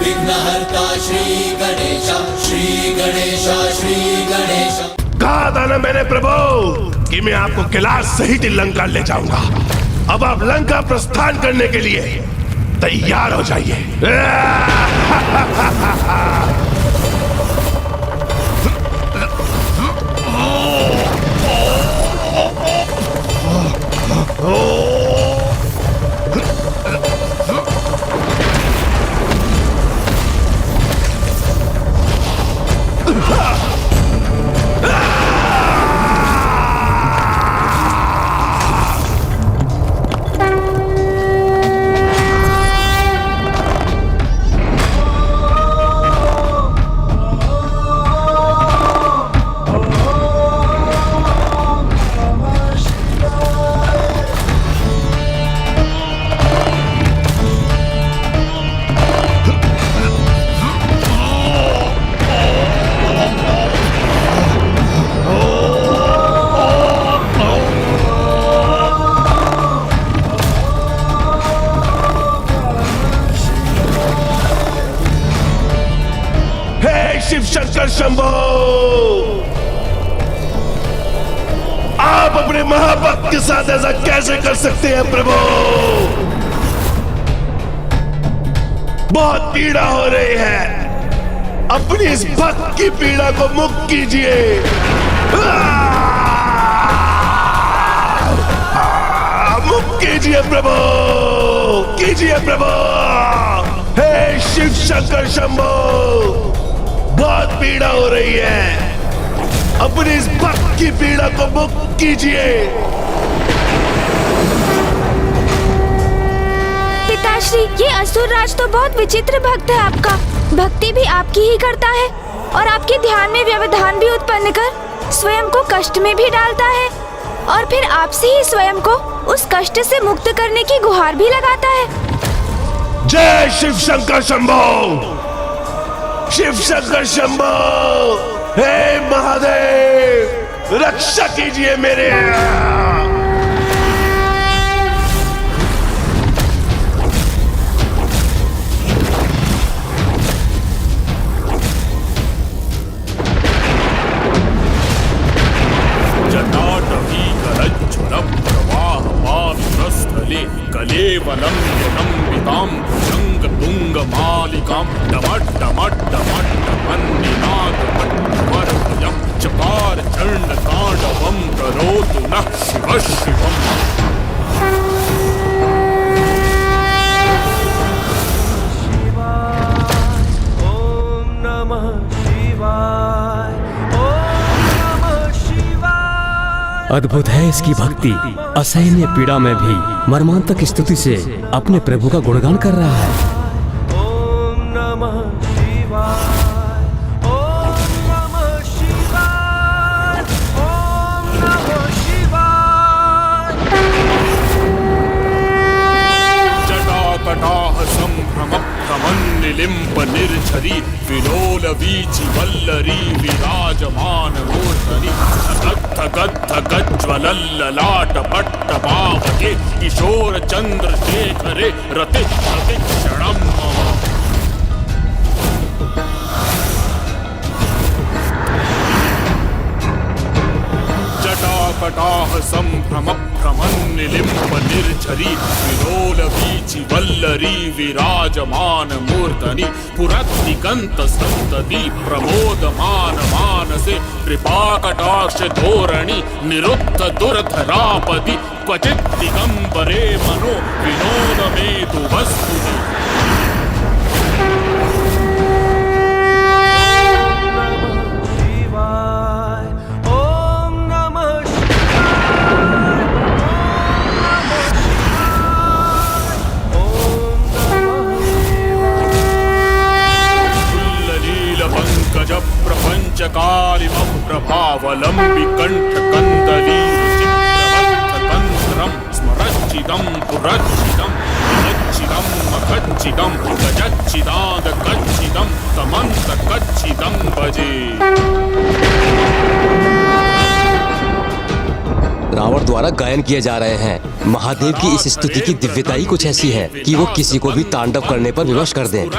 विघ्नहर्ता श्री गणेश, श्री गणेश, श्री गणेश। कहा था ना मैंने प्रभु कि मैं आपको कैलाश सहित लंका ले जाऊंगा। अब आप लंका प्रस्थान करने के लिए तैयार हो जाइए। शिव शंकर शंभो, आप अपने महाभक्त के साथ ऐसा कैसे कर सकते हैं प्रभु? बहुत पीड़ा हो रही है, अपनी इस भक्त की पीड़ा को मुक्त कीजिए। मुक्त कीजिए प्रभु, कीजिए प्रभु। हे शिव शंकर शंभो, बहुत पीड़ा हो रही है, अपनी इस भक्त की पीड़ा को मुक्त कीजिए। पिताश्री, ये असुरराज तो बहुत विचित्र भक्त है आपका। भक्ति भी आपकी ही करता है और आपके ध्यान में व्यवधान भी उत्पन्न कर स्वयं को कष्ट में भी डालता है और फिर आपसे ही स्वयं को उस कष्ट से मुक्त करने की गुहार भी लगाता है। जय शिव शंकर शंभो, शिव शंकर शंभो। हे महादेव, रक्षा कीजिए मेरे। जटाटवी करज्ज्वलं प्रवाहपावितस्थले कलेवलं विलम्बितां भुजङ्गतुङ्गमालिकां डमड्डमड्डमड्डमन्निनादमड्डमर्भयं चकार चण्डताण्डवं करोतु नः शिवः शिवम्। अद्भुत है इसकी भक्ति। असहनीय पीड़ा में भी मर्मांतक स्तुति से अपने प्रभु का गुणगान कर रहा है। ओम नमः शिवाय, ओम नमः शिवाय, ओम नमः शिवाय। जटाकटाह संभ्रम प्रमन्निलिम्ब निर्झरी विलोल वीचि वल्लरी विराजमान मूर्धनि गज्ज्वलल्ललाट पट्टपावके किशोर चंद्रशेखरे रति क्षणम् मम। जटाकटाह संभ्रम प्रमन्निलिम्ब निर्झरी विलोल वीचि वल्लरी विराजमान मूर्धनि पुरद्दिगंत संतति प्रमोदमान मानसे कृपाकटाक्ष धोरणि निरुद्ध दुर्धरापदि क्वचित् दिगंबरे मनो विनोद मेतु वस्तुनि। प्रपंचकारिमं प्रभावलंबि कंठ कंदली चित्रवत्तंत्रं स्मरच्चिदं पुरच्चिदं मच्चिदं मखच्चिदं गजच्चिदाद कच्चिदं तमंत कच्चिदं भजे। रावण द्वारा गायन किए जा रहे हैं। महादेव की इस स्तुति की दिव्यता ही कुछ ऐसी है कि वो किसी को भी तांडव करने पर विवश कर दें।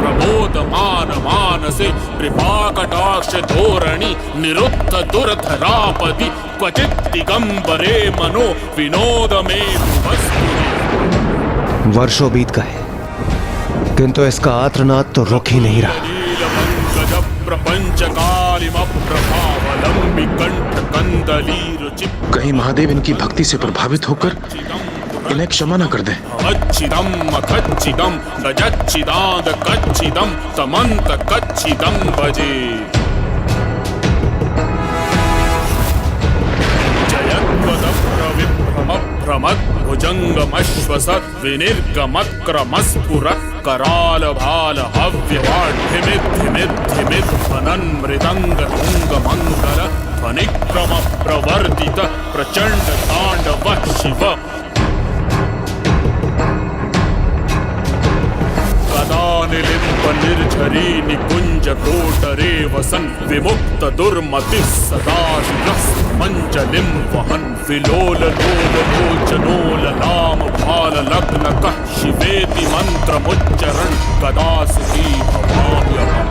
प्रबोधमान मानसे कृपाकटाक्ष धोरणी निरुद्ध दुर्धरापदि क्वचित् दिगंबरे मनो विनोद में वर्षों बीत गए किंतु इसका आर्तनाद तो रुक ही नहीं रहा। प्रपंच कालिमप्रभावलंबि कंठ कंदली रुचि कहीं महादेव इनकी भक्ति से प्रभावित होकर इन्हें क्षमा न कर दे। अच्छिदम अखच्चिदम गजच्चिदाद कच्चिदम समंत कच्चिदम भजे। जयत्वदप्रविभ्रमभ्रमत् भुजंगमश्वसत् विनिर्गमत्क्रमस्फुरत् कराल भाल हव्यवाढ्यमिद्धिमिद्धिमिद् फनन्मृदंग तुंग मंगल ध्वनिक्रम प्रवर्तित प्रचंड तांडव शिव। निलिम्ब निर्झरी निकुंज कोटरे वसन विमुक्त दुर्मति सदा मंजलिम वहन विलोल लोल लोचनोल लाम भाल लग्न कः शिवेति मंत्र मुच्चरण कदा सुखी भवाम्यहम्।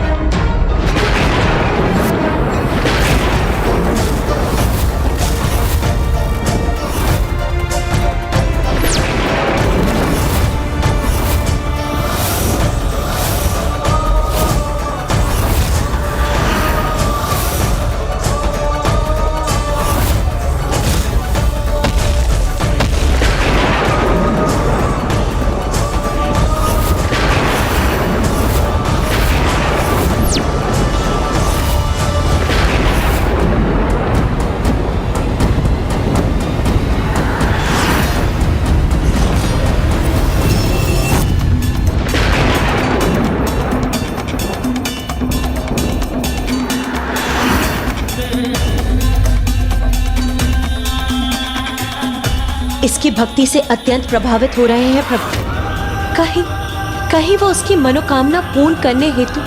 इसकी भक्ति से अत्यंत प्रभावित हो रहे हैं प्रभु। कहीं वो उसकी मनोकामना पूर्ण करने हेतु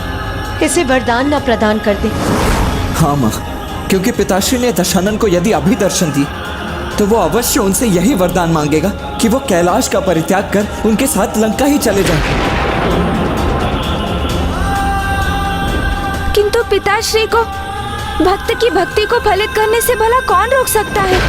इसे वरदान न प्रदान कर दे। हाँ माँ, क्योंकि पिताश्री ने दशानन को यदि अभी दर्शन दी तो वो अवश्य उनसे यही वरदान मांगेगा कि वो कैलाश का परित्याग कर उनके साथ लंका ही चले जाएं। किंतु पिताश्री को भक्त की भक्ति को फलित करने से भला कौन रोक सकता है?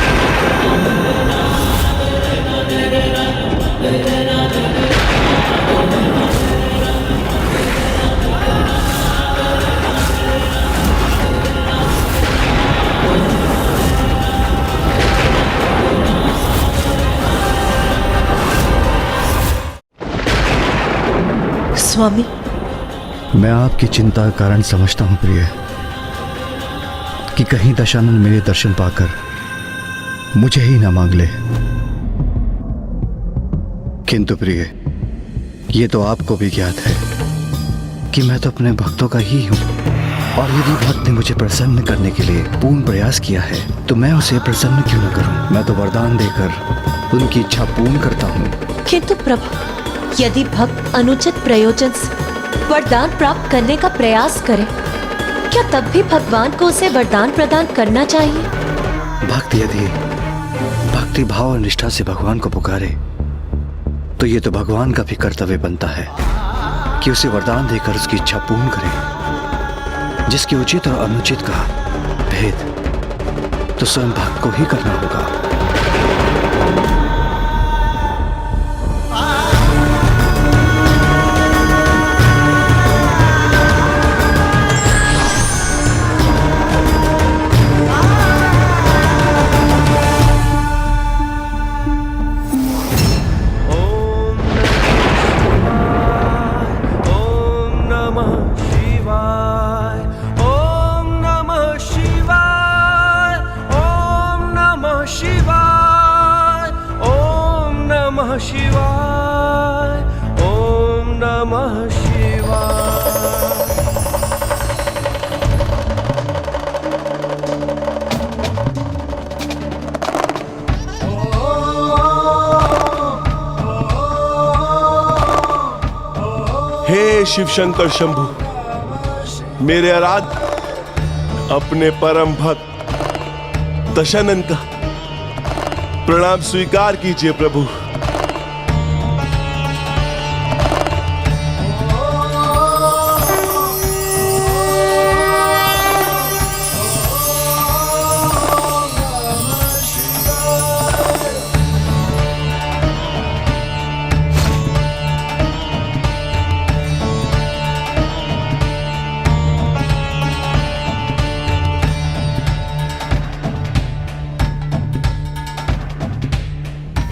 स्वामी, मैं आपकी चिंता का कारण समझता हूं प्रिय, कि कहीं दशानन मेरे दर्शन पाकर मुझे ही ना मांग ले। किंतु प्रिय, ये तो आपको भी ज्ञात है कि मैं तो अपने भक्तों का ही हूं, और यदि भक्त ने मुझे प्रसन्न करने के लिए पूर्ण प्रयास किया है तो मैं उसे प्रसन्न क्यों न करूं। मैं तो वरदान देकर उनकी इच्छा पूर्ण करता हूं। किंतु प्रभु, यदि भक्त अनुचित प्रयोजन से वरदान प्राप्त करने का प्रयास करे, क्या तब भी भगवान को उसे वरदान प्रदान करना चाहिए? भक्त यदि भक्ति भाव और निष्ठा से भगवान को पुकारे तो ये तो भगवान का भी कर्तव्य बनता है कि उसे वरदान देकर उसकी इच्छा पूर्ण करे। जिसके उचित और अनुचित का भेद तो स्वयं भक्त को ही करना होगा। हे शिव शंकर शंभु, मेरे आराध्य अपने परम भक्त दशानन का प्रणाम स्वीकार कीजिए प्रभु।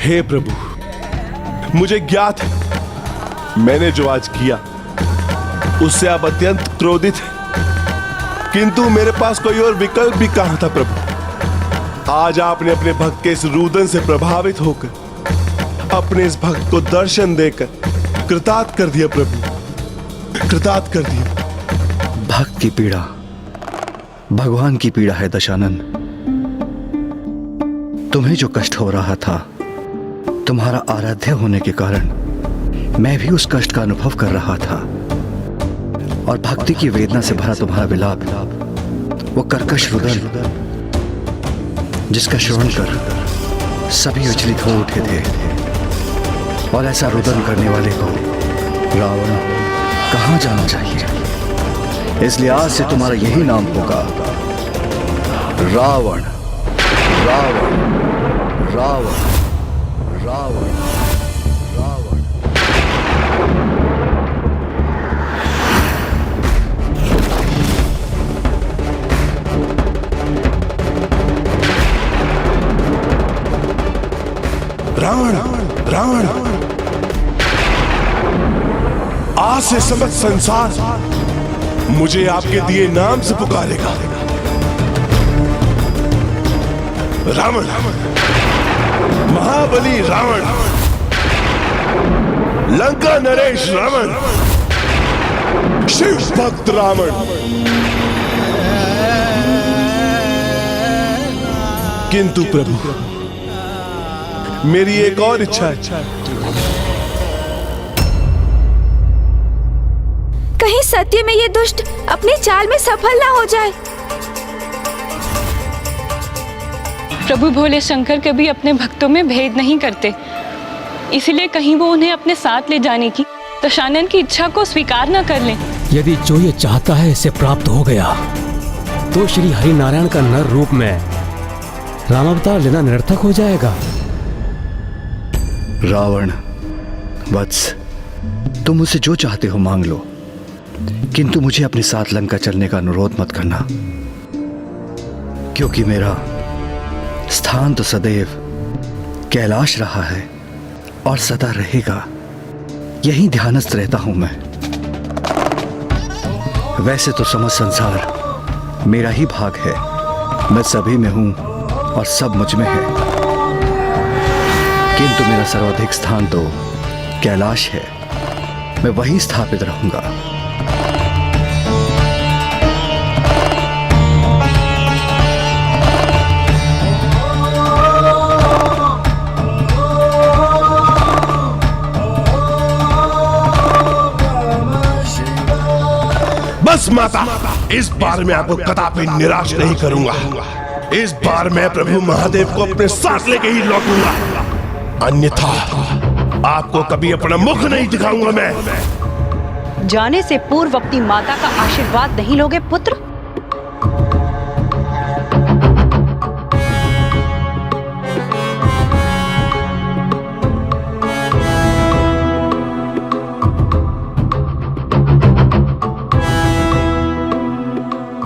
हे प्रभु, मुझे ज्ञात है मैंने जो आज किया उससे आप अत्यंत क्रोधित हैं, किंतु मेरे पास कोई और विकल्प भी कहां था प्रभु। आज आपने अपने भक्त के इस रुदन से प्रभावित होकर अपने इस भक्त को दर्शन देकर कृतार्थ कर दिया प्रभु, कृतार्थ कर दिया। भक्त की पीड़ा भगवान की पीड़ा है दशानन। तुम्हें जो कष्ट हो रहा था तुम्हारा आराध्य होने के कारण मैं भी उस कष्ट का अनुभव कर रहा था, और भक्ति की वेदना से भरा तुम्हारा विलाप, वो कर्कश रुदन जिसका श्रवण कर सभी विचलित हो उठे थे। और ऐसा रुदन करने वाले को रावण कहां जाना चाहिए। इसलिए आज से तुम्हारा यही नाम होगा, रावण रावण रावण रावण रावण। रावण रावण आज से समस्त संसार मुझे आपके दिए नाम से पुकारेगा। रावण, महाबली रावण, लंका नरेश रावण, शिव भक्त रावण। किंतु प्रभु, मेरी एक और इच्छा है। कहीं सत्य में ये दुष्ट अपनी चाल में सफल ना हो जाए। प्रभु भोले शंकर कभी अपने भक्तों में भेद नहीं करते, इसलिए कहीं वो उन्हें अपने साथ ले जाने की दशानन की इच्छा को स्वीकार न कर लें। यदि जो ये चाहता है इसे प्राप्त हो गया तो श्री हरि नारायण का नर रूप में रामावतार लेना निरर्थक हो जाएगा। रावण वत्स, तुम मुझसे जो चाहते हो मांग लो, किंतु मुझे अपने साथ लंका चलने का अनुरोध मत करना, क्योंकि मेरा स्थान तो सदैव कैलाश रहा है और सदा रहेगा। यही ध्यानस्थ रहता हूं मैं। वैसे तो समस्त संसार मेरा ही भाग है, मैं सभी में हूं और सब मुझ में है, किंतु मेरा सर्वाधिक स्थान तो कैलाश है। मैं वहीं स्थापित रहूंगा। बस माता, इस बार मैं आपको कदापि निराश नहीं करूंगा। इस बार मैं प्रभु महादेव को अपने साथ लेके ही लौटूंगा, अन्यथा आपको कभी अपना मुख नहीं दिखाऊंगा मैं। जाने से पूर्व अपनी माता का आशीर्वाद नहीं लोगे पुत्र?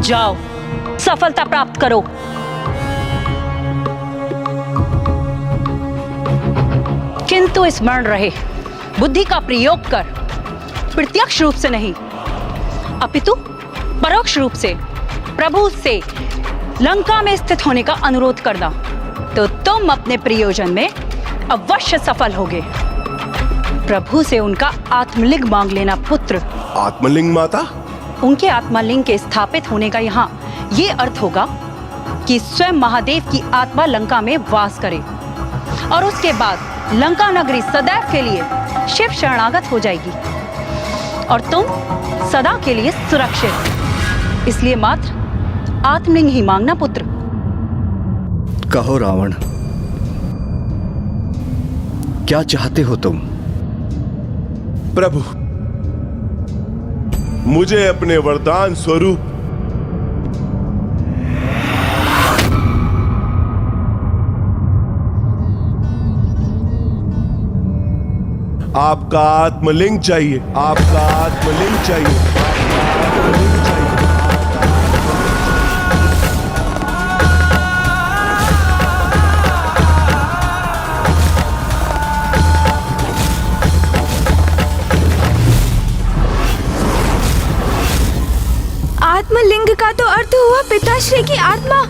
जाओ, सफलता प्राप्त करो। किंतु स्मरण रहे, बुद्धि का प्रयोग कर, प्रत्यक्ष रूप से नहीं अपितु परोक्ष रूप से प्रभु से लंका में स्थित होने का अनुरोध करना, तो तुम अपने प्रयोजन में अवश्य सफल होगे। प्रभु से उनका आत्मलिंग मांग लेना पुत्र। आत्मलिंग माता? उनके आत्मलिंग के स्थापित होने का यहाँ ये अर्थ होगा कि स्वयं महादेव की आत्मा लंका में वास करे, और उसके बाद लंका नगरी सदैव के लिए शिव शरणागत हो जाएगी और तुम सदा के लिए सुरक्षित। इसलिए मात्र आत्मलिंग ही मांगना पुत्र। कहो रावण, क्या चाहते हो तुम? प्रभु, मुझे अपने वरदान स्वरूप आपका आत्मलिंग चाहिए, आपका आत्मलिंग चाहिए, आपका आत्मलिंग चाहिए। आत्मलिंग का तो अर्थ हुआ पिताश्री की आत्मा,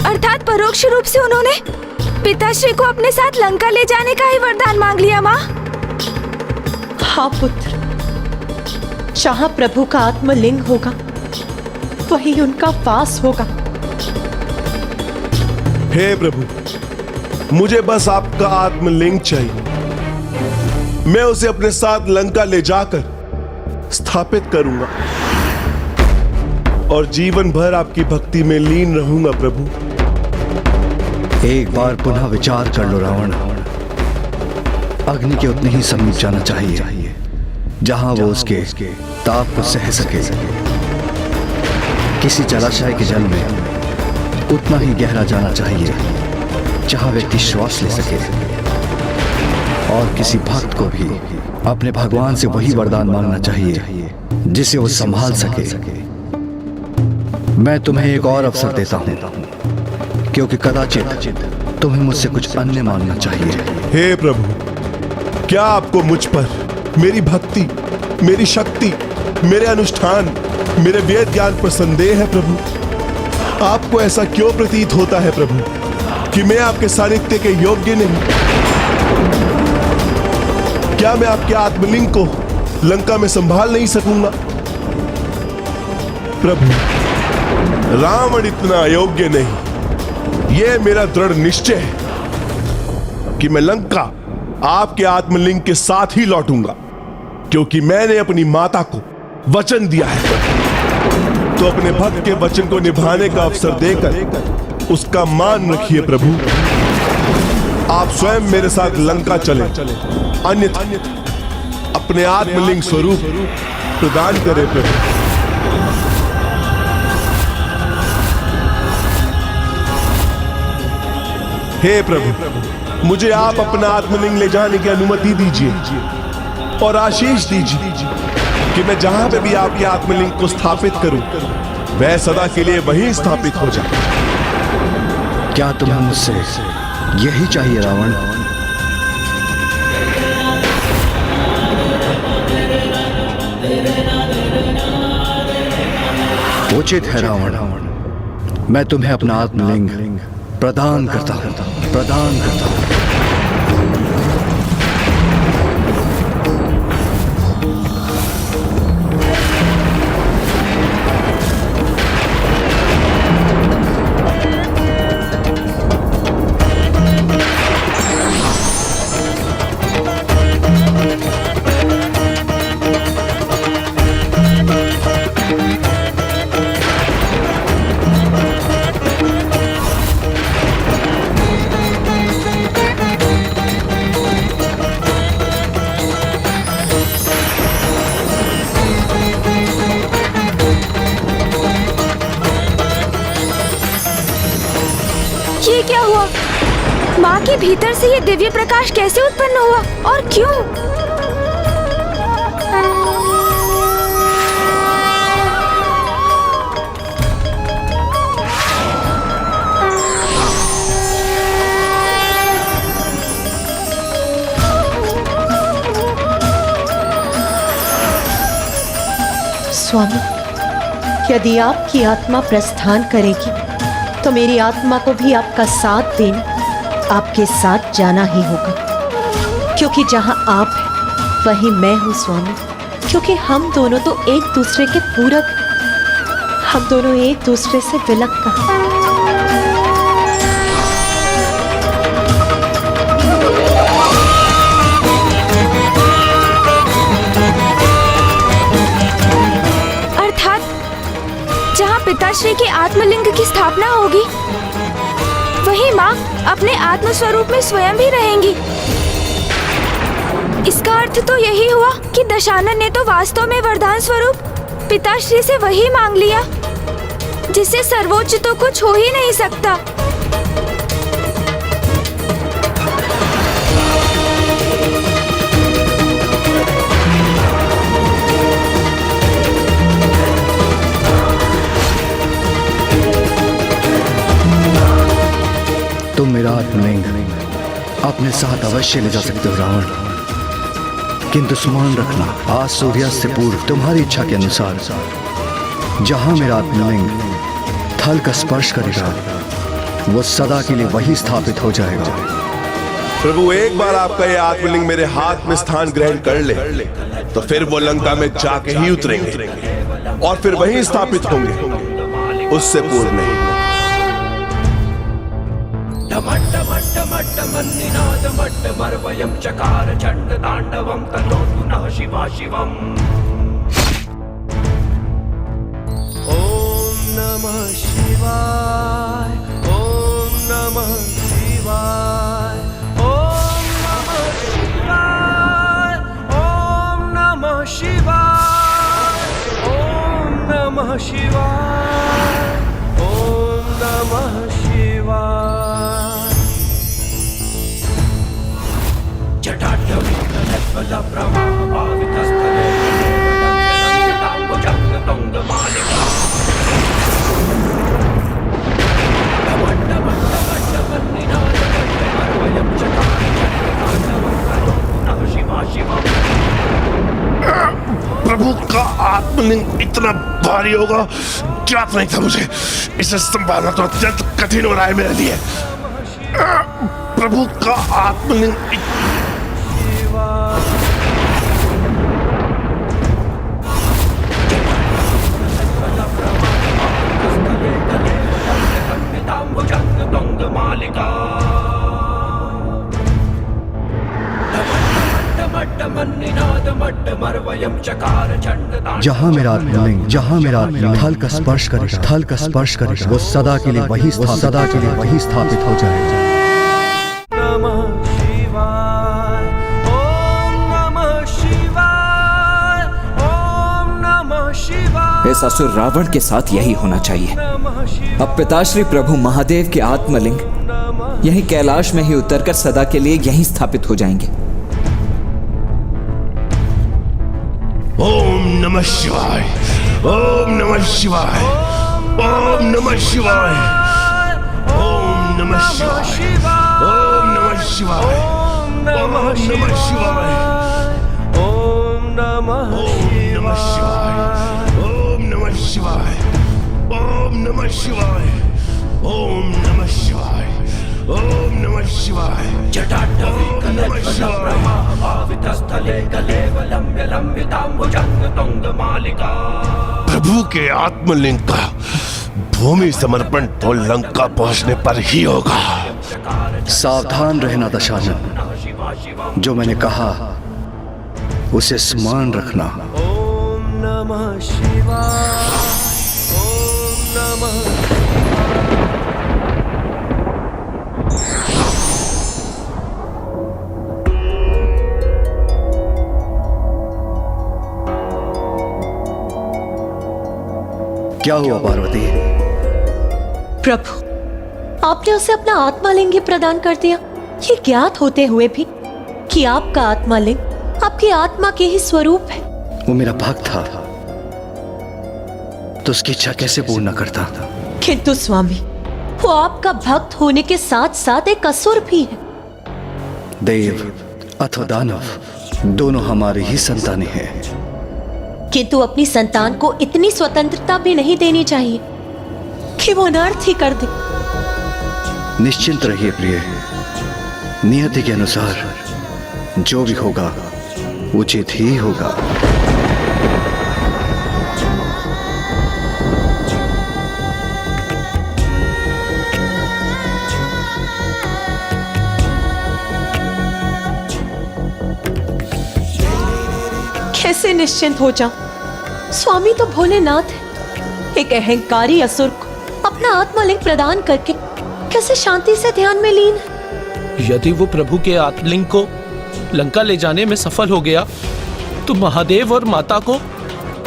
अर्थात परोक्ष रूप से उन्होंने पिताश्री को अपने साथ लंका ले जाने का ही वरदान मांग लिया। माँ, हाँ पुत्र, जहाँ प्रभु का आत्मलिंग होगा वही उनका वास होगा। हे प्रभु, मुझे बस आपका आत्मलिंग चाहिए। मैं उसे अपने साथ लंका ले जाकर स्थापित करूंगा और जीवन भर आपकी भक्ति में लीन रहूंगा। प्रभु, एक बार पुनः विचार कर लो रावण। अग्नि के उतने ही समीप जाना चाहिए जहां वो उसके ताप को सह सके। किसी जलाशय के जल में उतना ही गहरा जाना चाहिए जहां व्यक्ति श्वास ले सके। और किसी भक्त को भी अपने भगवान से वही वरदान मांगना चाहिए जिसे वो संभाल सके। मैं तुम्हें एक और अवसर देता हूं, क्योंकि कदाचित तुम्हें मुझसे कुछ अन्य मांगना चाहिए। हे प्रभु, क्या आपको मुझ पर, मेरी भक्ति, मेरी शक्ति, मेरे अनुष्ठान, मेरे वेद ज्ञान पर संदेह है? प्रभु, आपको ऐसा क्यों प्रतीत होता है प्रभु कि मैं आपके सानिध्य के योग्य नहीं? क्या मैं आपके आत्मलिंग को लंका में संभाल नहीं सकूंगा? प्रभु, रावण इतना अयोग्य नहीं। यह मेरा दृढ़ निश्चय है कि मैं लंका आपके आत्मलिंग के साथ ही लौटूंगा, क्योंकि मैंने अपनी माता को वचन दिया है। तो अपने भक्त के वचन को निभाने का अवसर देकर उसका मान रखिए प्रभु। आप स्वयं मेरे साथ लंका चले, अन्यथा अपने आत्मलिंग स्वरूप प्रदान करें प्रभु। हे प्रभु, मुझे आप अपना आत्मलिंग ले जाने की अनुमति दीजिए और आशीष दीजिए कि मैं जहां पे भी आपके आत्मलिंग को स्थापित करूं, वह सदा के लिए वहीं स्थापित हो जाए। क्या तुम्हें मुझसे यही चाहिए रावण? उचित है रावण, मैं तुम्हें अपना आत्मलिंग प्रदान करता हूं। ये क्या हुआ? माँ के भीतर से ये दिव्य प्रकाश कैसे उत्पन्न हुआ और क्यों? स्वामी, यदि आपकी आत्मा प्रस्थान करेगी तो मेरी आत्मा को भी आपका साथ देना, आपके साथ जाना ही होगा, क्योंकि जहां आप हैं वहीं मैं हूं स्वामी। क्योंकि हम दोनों तो एक दूसरे के पूरक, हम दोनों एक दूसरे से विलग कहां। पिताश्री के आत्मलिंग की स्थापना होगी, वही माँ अपने आत्म स्वरूप में स्वयं भी रहेंगी। इसका अर्थ तो यही हुआ कि दशानन ने तो वास्तव में वरदान स्वरूप पिताश्री से वही मांग लिया जिससे सर्वोच्च तो कुछ हो ही नहीं सकता। तुम मेरा आत्मलिंग अपने साथ अवश्य ले जा सकते हो रावण, किंतु स्मरण रखना आज सूर्यास्त से पूर्व तुम्हारी इच्छा के अनुसार जहां मेरा आत्मलिंग थल का स्पर्श करेगा वो सदा के लिए वही स्थापित हो जाएगा। प्रभु, एक बार आपका ये आत्मलिंग मेरे हाथ में स्थान ग्रहण कर ले तो फिर वो लंका में जाके ही उतरेंगे और फिर वहीं स्थापित होंगे, उससे पूर्व नहीं। चकार चंड तांडवम तनोतु नः शिवा शिवम। ओम नमः शिवाय, ओम नमः शिवाय, ओम नमः शिवाय, ओम नमः शिवाय, ओम नमः शिवाय, ओम नमः शिवाय। प्रभु का आत्मलिंग इतना भारी होगा ज्ञात नहीं था मुझे। इसे संभालना तो अत्यंत कठिन हो रहा है मेरे लिए। प्रभु का आत्मलिंग जहां मेरा आत्मलिंग थल का स्पर्श करेगा वो सदा के लिए वही स्थापित हो जाएगा। नमः शिवाय, ओम नमः शिवाय, ओम नमः शिवाय। इस असुर रावण के साथ यही होना चाहिए। अब पिताश्री प्रभु महादेव के आत्मलिंग यही कैलाश में ही उतरकर सदा के लिए यहीं स्थापित हो जाएंगे। ओम नमः शिवाय, ओम नमः शिवाय, ओम नमः शिवाय, ओम नमः शिवाय, ओम नमः शिवाय, ओम नमः शिवाय, ओम नमः शिवाय, ओम नमः शिवाय, ओम नमः शिवाय, ओम नमः शिवाय, ओम नमः शिवाय। जटाटवी कलशब्रह्मावितस्थले कलेवलम्ब्य लम्बिताम्बुजंग तुंगमालिका। प्रभु के आत्मलिंग का भूमि समर्पण तो लंका पहुंचने पर ही होगा। सावधान रहना दशानन, जो मैंने कहा उसे स्मरण रखना। ओम नमः शिवाय, ओम नमः क्या हुआ पार्वती? प्रभु, आपने उसे अपना आत्मालिंग ही प्रदान कर दिया, ये ज्ञात होते हुए भी कि आपका आत्मालिंग आपकी आत्मा के ही स्वरूप है। वो मेरा भक्त था तो उसकी इच्छा कैसे पूर्ण न करता? किंतु स्वामी, वो आपका भक्त होने के साथ साथ एक असुर भी है। देव अथवा दानव दोनों हमारी ही संतानें हैं, किंतु अपनी संतान को इतनी स्वतंत्रता भी नहीं देनी चाहिए कि वो अनर्थ ही कर दे। निश्चिंत रहिए प्रिय, नियति के अनुसार जो भी होगा उचित ही होगा। कैसे निश्चिंत हो जाऊं? स्वामी तो भोलेनाथ है, एक अहंकारी असुर को अपना आत्मलिंग प्रदान करके कैसे शांति से ध्यान में लीन है? यदि वो प्रभु के आत्मलिंग को लंका ले जाने में सफल हो गया तो महादेव और माता को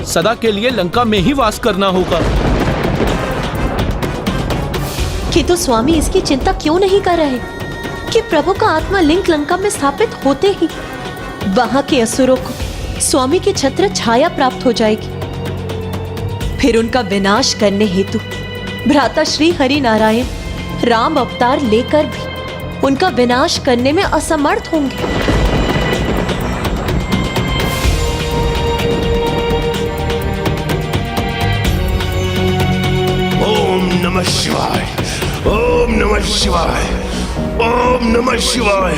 सदा के लिए लंका में ही वास करना होगा। कि तो स्वामी इसकी चिंता क्यों नहीं कर रहे कि प्रभु का आत्मा लिंग लंका में स्थापित होते ही वहां के असुरों को स्वामी की छत्र छाया प्राप्त हो जाएगी। फिर उनका विनाश करने हेतु भ्राता श्री हरि नारायण राम अवतार लेकर भी उनका विनाश करने में असमर्थ होंगे। ओम नमः शिवाय, ओम नमः शिवाय, ओम नमः शिवाय,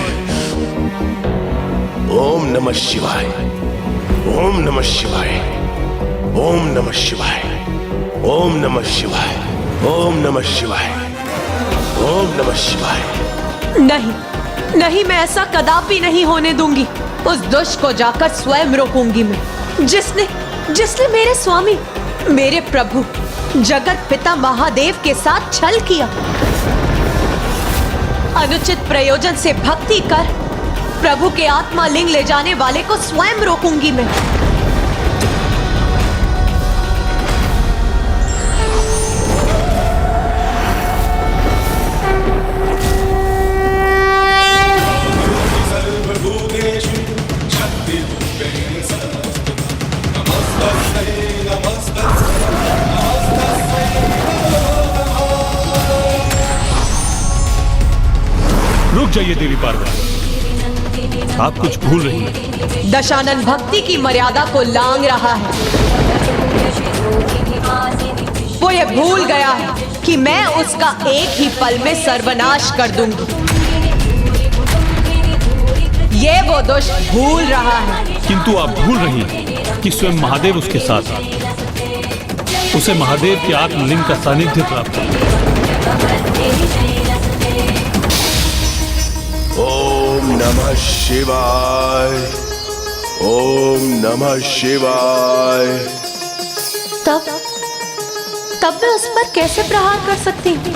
ओम नमः शिवाय, ओम नमः शिवाय, ओम नमः शिवाय, ओम नमः शिवाय, ओम नमः शिवाय, ओम नमः शिवाय। नहीं नहीं, मैं ऐसा कदापि नहीं होने दूंगी। उस दुष्ट को जाकर स्वयं रोकूंगी मैं, जिसने मेरे स्वामी, मेरे प्रभु जगत पिता महादेव के साथ छल किया। अनुचित प्रयोजन से भक्ति कर प्रभु के आत्मा लिंग ले जाने वाले को स्वयं रोकूंगी मैं। रुक जाइए देवी पार्वती, आप कुछ भूल रही हैं। दशानन भक्ति की मर्यादा को लांघ रहा है। वो ये भूल गया है कि मैं उसका एक ही पल में सर्वनाश कर दूंगी। ये वो दुष्ट भूल रहा है। किंतु आप भूल रही हैं कि स्वयं महादेव उसके साथ हैं। उसे महादेव के आत्मलिंग का सानिध्य प्राप्त है। ओम नमः शिवाय, ओम नमः शिवाय। तब मैं उस पर कैसे प्रहार कर सकती हूँ?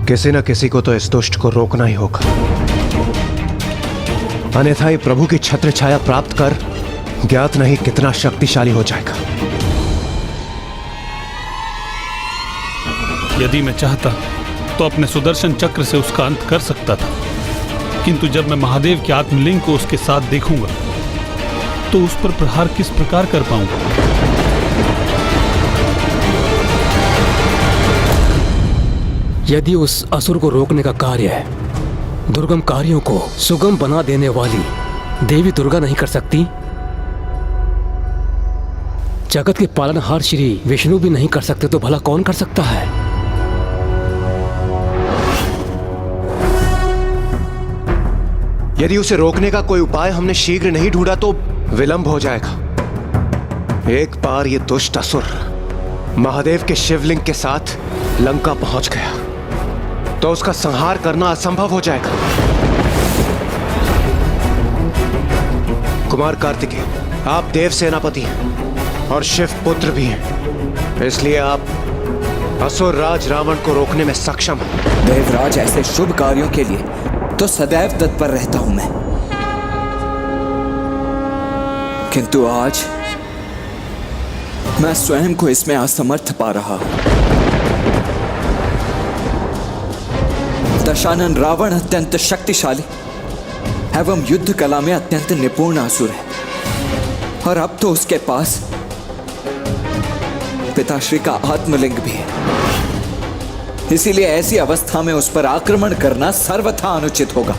किसी न किसी को तो इस दुष्ट को रोकना ही होगा, अन्यथा ये प्रभु की छत्र छाया प्राप्त कर ज्ञात नहीं कितना शक्तिशाली हो जाएगा। यदि मैं चाहता तो अपने सुदर्शन चक्र से उसका अंत कर सकता था, किंतु जब मैं महादेव के आत्मलिंग को उसके साथ देखूंगा तो उस पर प्रहार किस प्रकार कर पाऊंगा। यदि उस असुर को रोकने का कार्य है दुर्गम कार्यों को सुगम बना देने वाली देवी दुर्गा नहीं कर सकती, जगत के पालनहार श्री विष्णु भी नहीं कर सकते, तो भला कौन कर सकता है? यदि उसे रोकने का कोई उपाय हमने शीघ्र नहीं ढूंढा तो विलंब हो जाएगा। एक बार ये दुष्ट असुर महादेव के शिवलिंग के साथ लंका पहुंच गया तो उसका संहार करना असंभव हो जाएगा। कुमार कार्तिकेय, आप देव सेनापति हैं और शिव पुत्र भी हैं, इसलिए आप असुर राज रावण को रोकने में सक्षम हैं। देवराज, ऐसे शुभ कार्यों के लिए तो सदैव तत्पर रहता हूं मैं, किंतु आज मैं स्वयं को इसमें असमर्थ पा रहा हूं। दशानन रावण अत्यंत शक्तिशाली एवं युद्ध कला में अत्यंत निपुण असुर है, और अब तो उसके पास पिताश्री का आत्मलिंग भी है। इसीलिए ऐसी अवस्था में उस पर आक्रमण करना सर्वथा अनुचित होगा।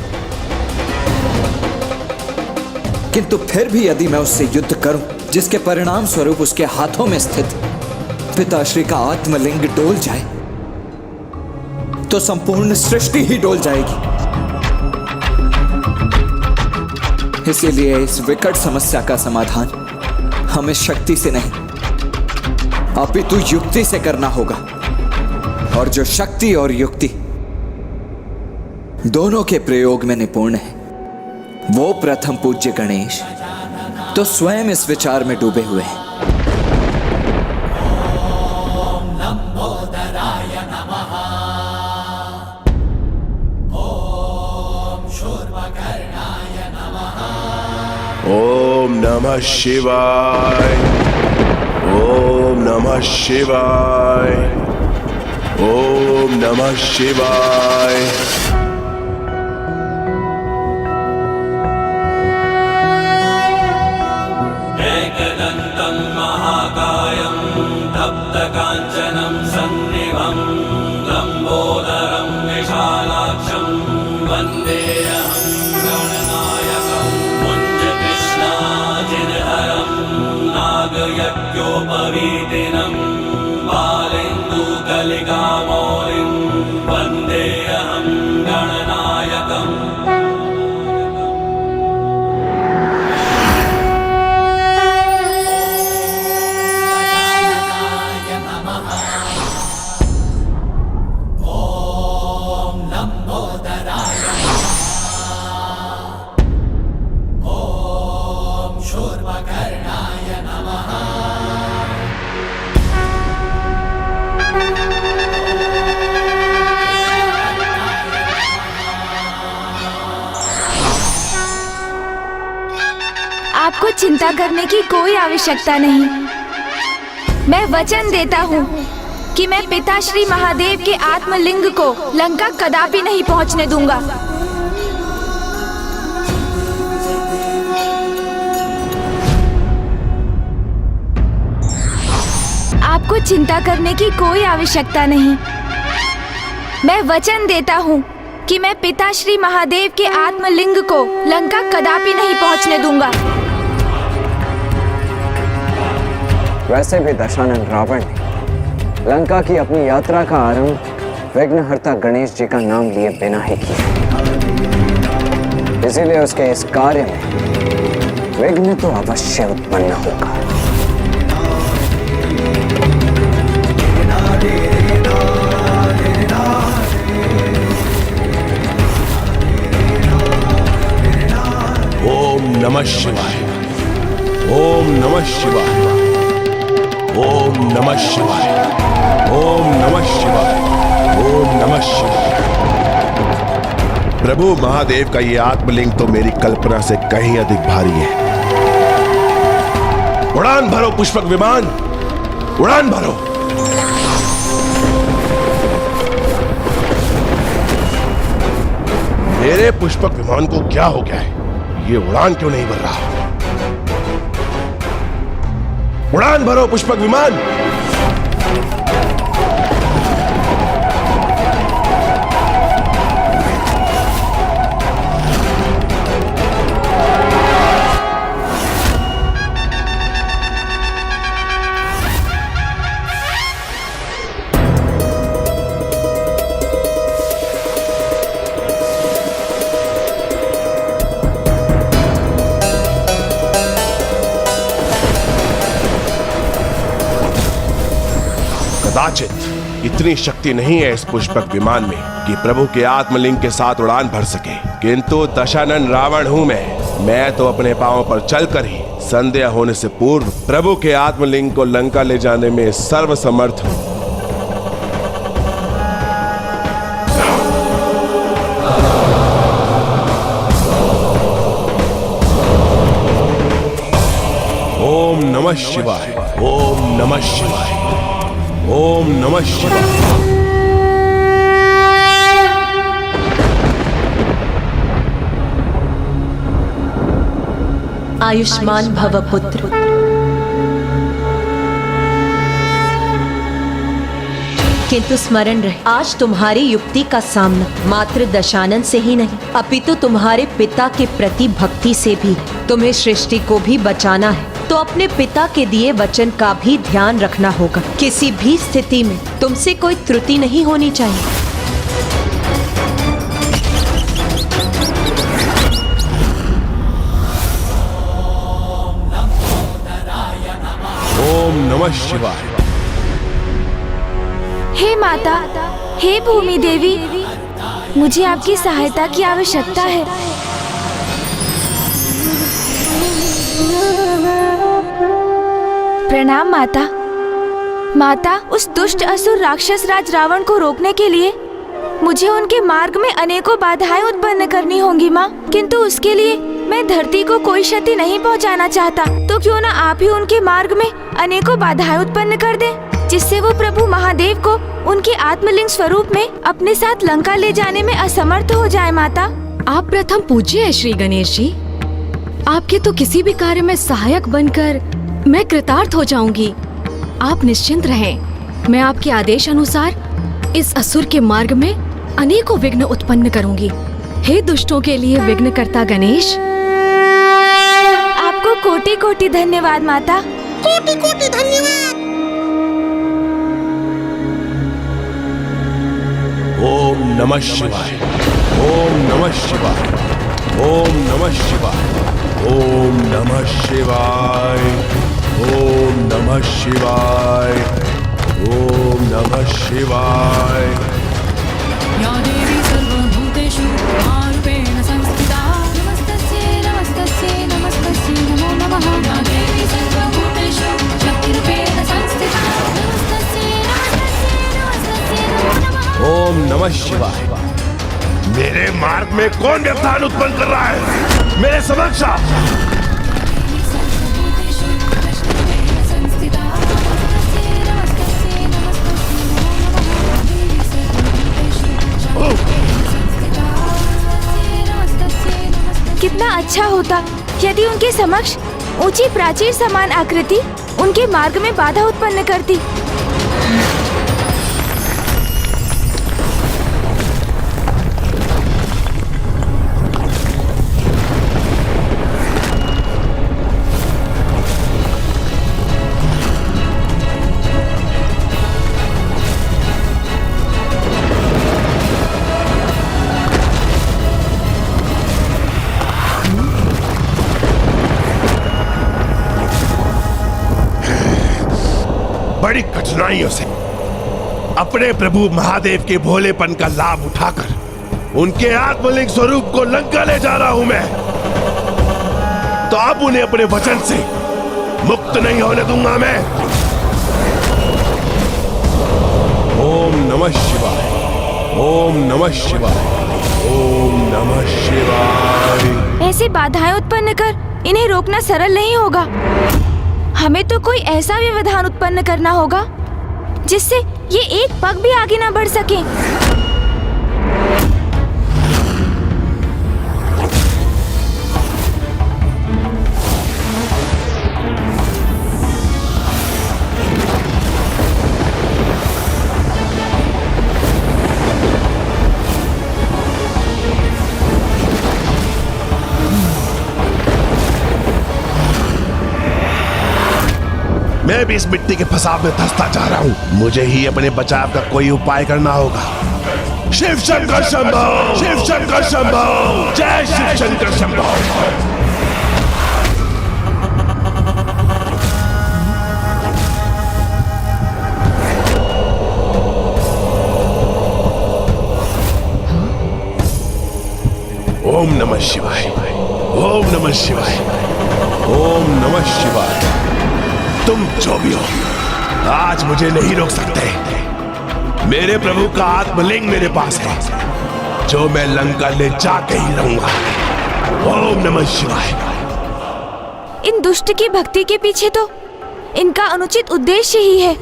किंतु फिर भी यदि मैं उससे युद्ध करूं, जिसके परिणाम स्वरूप उसके हाथों में स्थित पिताश्री का आत्मलिंग डोल जाए, तो संपूर्ण सृष्टि ही डोल जाएगी। इसीलिए इस विकट समस्या का समाधान हमें शक्ति से नहीं अपितु युक्ति से करना होगा, और जो शक्ति और युक्ति दोनों के प्रयोग में निपुण है। वो प्रथम पूज्य गणेश तो स्वयं इस विचार में डूबे हुए हैं। ओम नमः शिवाय, ओम नमः शिवाय, ओम नमः शिवाय। एकदन्तं महाकायं तप्तकाञ्चनं सन्निभं लम्बोदरं विशालाक्षं वन्देऽहं गणनायकं मुञ्जकृष्णाजिनहरं नागयज्ञोपवीतिनं बालेन्दुकलिकामौलिं वन्देऽहं गणनायकम्। आपको चिंता करने की कोई आवश्यकता नहीं। मैं वचन देता हूँ कि मैं पिता श्री महादेव के आत्मलिंग को लंका कदापि नहीं पहुँचने दूंगा। आपको चिंता करने की कोई आवश्यकता नहीं। मैं वचन देता हूँ कि मैं पिता श्री महादेव के आत्मलिंग को लंका कदापि नहीं पहुँचने दूंगा। वैसे भी दशानन रावण ने लंका की अपनी यात्रा का आरंभ विघ्नहर्ता गणेश जी का नाम लिए बिना ही किया। इसीलिए उसके इस कार्य में विघ्न तो अवश्य उत्पन्न होगा। ओम नमः शिवाय, ओम नमः शिवाय, ओम नमः शिवाय, ओम नमः शिवाय, ओम नमः शिवाय। प्रभु महादेव का ये आत्मलिंग तो मेरी कल्पना से कहीं अधिक भारी है। उड़ान भरो पुष्पक विमान, उड़ान भरो। मेरे पुष्पक विमान को क्या हो गया है? ये उड़ान क्यों नहीं भर रहा? उड़ान भरो पुष्पक विमान। कदाचित इतनी शक्ति नहीं है इस पुष्पक विमान में कि प्रभु के आत्मलिंग के साथ उड़ान भर सके, किंतु दशानन रावण हूं मैं तो अपने पांवों पर चलकर ही संध्या होने से पूर्व प्रभु के आत्मलिंग को लंका ले जाने में सर्वसमर्थ हूं। ओम नमः शिवाय, ओम नमः शिवाय, ओम नमः शिवाय। आयुष्मान भव पुत्र। किंतु स्मरण रहे, आज तुम्हारी युक्ति का सामना मात्र दशानन से ही नहीं अपितु तुम्हारे पिता के प्रति भक्ति से भी। तुम्हें सृष्टि को भी बचाना है तो अपने पिता के दिए वचन का भी ध्यान रखना होगा। किसी भी स्थिति में तुमसे कोई त्रुटि नहीं होनी चाहिए। ओम नमः शिवाय। हे माता, हे भूमि देवी, मुझे आपकी सहायता की आवश्यकता है। प्रणाम माता। माता, उस दुष्ट असुर राक्षस राज रावण को रोकने के लिए मुझे उनके मार्ग में अनेकों बाधाएं उत्पन्न करनी होंगी माँ, किंतु उसके लिए मैं धरती को कोई क्षति नहीं पहुँचाना चाहता। तो क्यों ना आप ही उनके मार्ग में अनेकों बाधाएं उत्पन्न कर दें, जिससे वो प्रभु महादेव को उनके आत्मलिंग स्वरूप में अपने साथ लंका ले जाने में असमर्थ हो जाए। माता, आप प्रथम पूज्य है श्री गणेश जी। आपके तो किसी भी कार्य में सहायक बनकर मैं कृतार्थ हो जाऊंगी। आप निश्चिंत रहें, मैं आपके आदेश अनुसार इस असुर के मार्ग में अनेकों विघ्न उत्पन्न करूंगी। हे दुष्टों के लिए विघ्नकर्ता गणेश, आपको कोटि कोटि धन्यवाद माता। कोटि कोटि धन्यवाद। ओम नमः शिवाय, ओम नमः शिवाय, ओम नमः शिवाय, ओम नमः शिवाय, ओम नमः शिवाय, ओम नमः शिवाय। या देवी सर्वभूतेषु मारूपेण संस्थिता नमस्तस्यै नमस्तस्यै नमस्तस्यै नमो नमः। या देवी सर्वभूतेषु शक्तिरूपेण संस्थिता नमस्तस्यै नमस्तस्यै नमस्तस्यै नमो नमः। ओम नमः शिवाय। मेरे मार्ग में कौन व्यवधान उत्पन्न कर रहा है? मेरे समक्ष आ। कितना अच्छा होता यदि उनके समक्ष ऊंची प्राचीर समान आकृति उनके मार्ग में बाधा उत्पन्न करती। बड़ी कठिनाइयों से अपने प्रभु महादेव के भोलेपन का लाभ उठाकर उनके आत्मलिंग स्वरूप को लंका ले जा रहा हूं मैं, तो अब उन्हें अपने वचन से मुक्त नहीं होने दूंगा मैं। ओम नमः शिवाय, ओम नमः शिवाय, ओम नमः शिवाय। ऐसी बाधाएं उत्पन्न कर इन्हें रोकना सरल नहीं होगा। हमें तो कोई ऐसा व्यवधान उत्पन्न करना होगा जिससे ये एक पग भी आगे न बढ़ सके। मैं भी इस मिट्टी के फसाव में धंसता जा रहा हूं। मुझे ही अपने बचाव का कोई उपाय करना होगा। शिव शंकर शंभो, शिव शंकर शंभो, जय शिव शंकर शंभो। ओम नमः शिवाय, ओम नमः शिवाय, ओम नमः शिवाय। तुम जो भी हो, आज मुझे नहीं रोक सकते। मेरे प्रभु का आत्मलिंग मेरे पास है, जो मैं लंका ले जाके ही रहूंगा। ओम नमः शिवाय। इन दुष्ट की भक्ति के पीछे तो इनका अनुचित उद्देश्य ही है,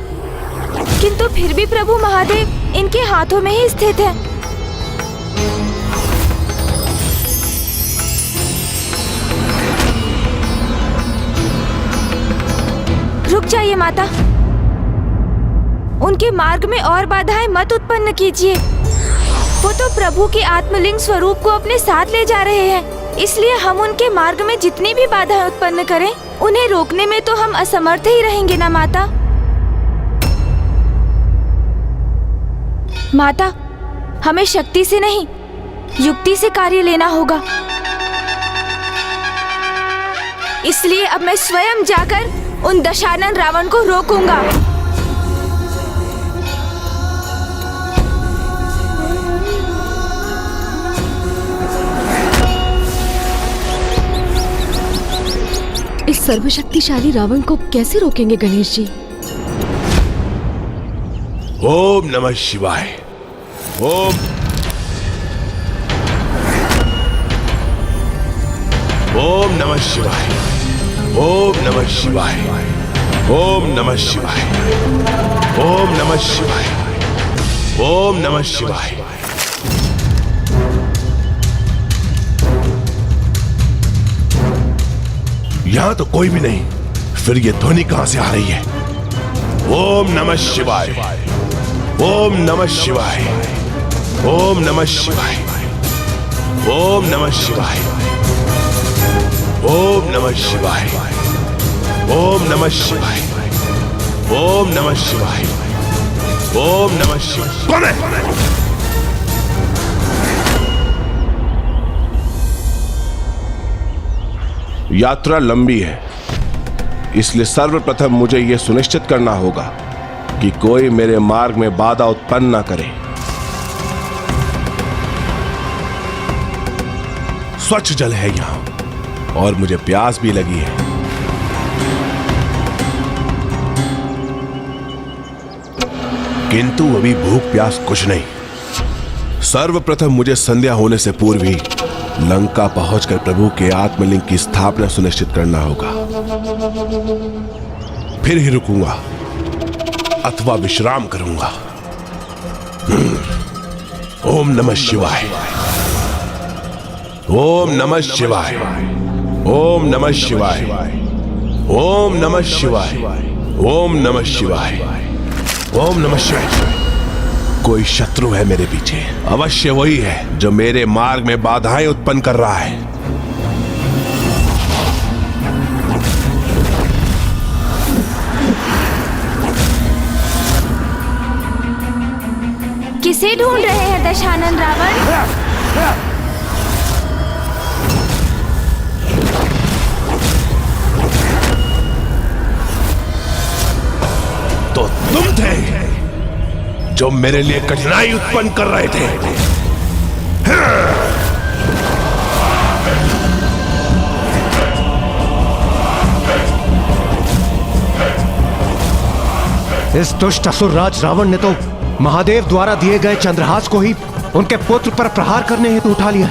किंतु फिर भी प्रभु महादेव इनके हाथों में ही स्थित है। रुक जाइए माता, उनके मार्ग में और बाधाएं मत उत्पन्न कीजिए। वो तो प्रभु के आत्मलिंग स्वरूप को अपने साथ ले जा रहे हैं, इसलिए हम उनके मार्ग में जितनी भी बाधाएं उत्पन्न करें, उन्हें रोकने में तो हम असमर्थ ही रहेंगे ना माता। माता, हमें शक्ति से नहीं, युक्ति से कार्य लेना होगा। इसलिए अब मैं स्वयं जाकर उन दशानन रावण को रोकूंगा। सर्वशक्तिशाली रावण को कैसे रोकेंगे गणेश जी? ओम नमः शिवाय। ओम नमः शिवाय। ओम नमः शिवाय। ओम नमः शिवाय। ओम नमः शिवाय। ओम नमः शिवाय। यहां तो कोई भी नहीं, फिर ये ध्वनि कहां से आ रही है? ओम नमः शिवाय। ओम नमः शिवाय। ओम नमः शिवाय। ओम नमः शिवाय। ओम नमः शिवाय। ओम नमः शिवाय। ओम नमः शिवाय। ओम नमः शिवाय। कौन है? यात्रा लंबी है, इसलिए सर्वप्रथम मुझे यह सुनिश्चित करना होगा कि कोई मेरे मार्ग में बाधा उत्पन्न न करे। स्वच्छ जल है यहां और मुझे प्यास भी लगी है। किंतु अभी भूख प्यास कुछ नहीं। सर्वप्रथम मुझे संध्या होने से पूर्व ही लंका पहुंचकर प्रभु के आत्मलिंग की स्थापना सुनिश्चित करना होगा। फिर ही रुकूंगा अथवा विश्राम करूंगा। ओम नमः शिवाय। ओम नमः शिवाय। ओम नमः शिवाय। ओम नमः शिवाय। ओम नमः शिवाय। ओम नमः शिवाय। कोई शत्रु है मेरे पीछे, अवश्य वही है जो मेरे मार्ग में बाधाएं उत्पन्न कर रहा है। किसे ढूंढ रहे हैं दशानन रावण? तो तुम थे जो मेरे लिए कठिनाई उत्पन्न कर रहे थे। इस दुष्ट असुरराज रावण ने तो महादेव द्वारा दिए गए चंद्रहास को ही उनके पुत्र पर प्रहार करने हेतु उठा लिया।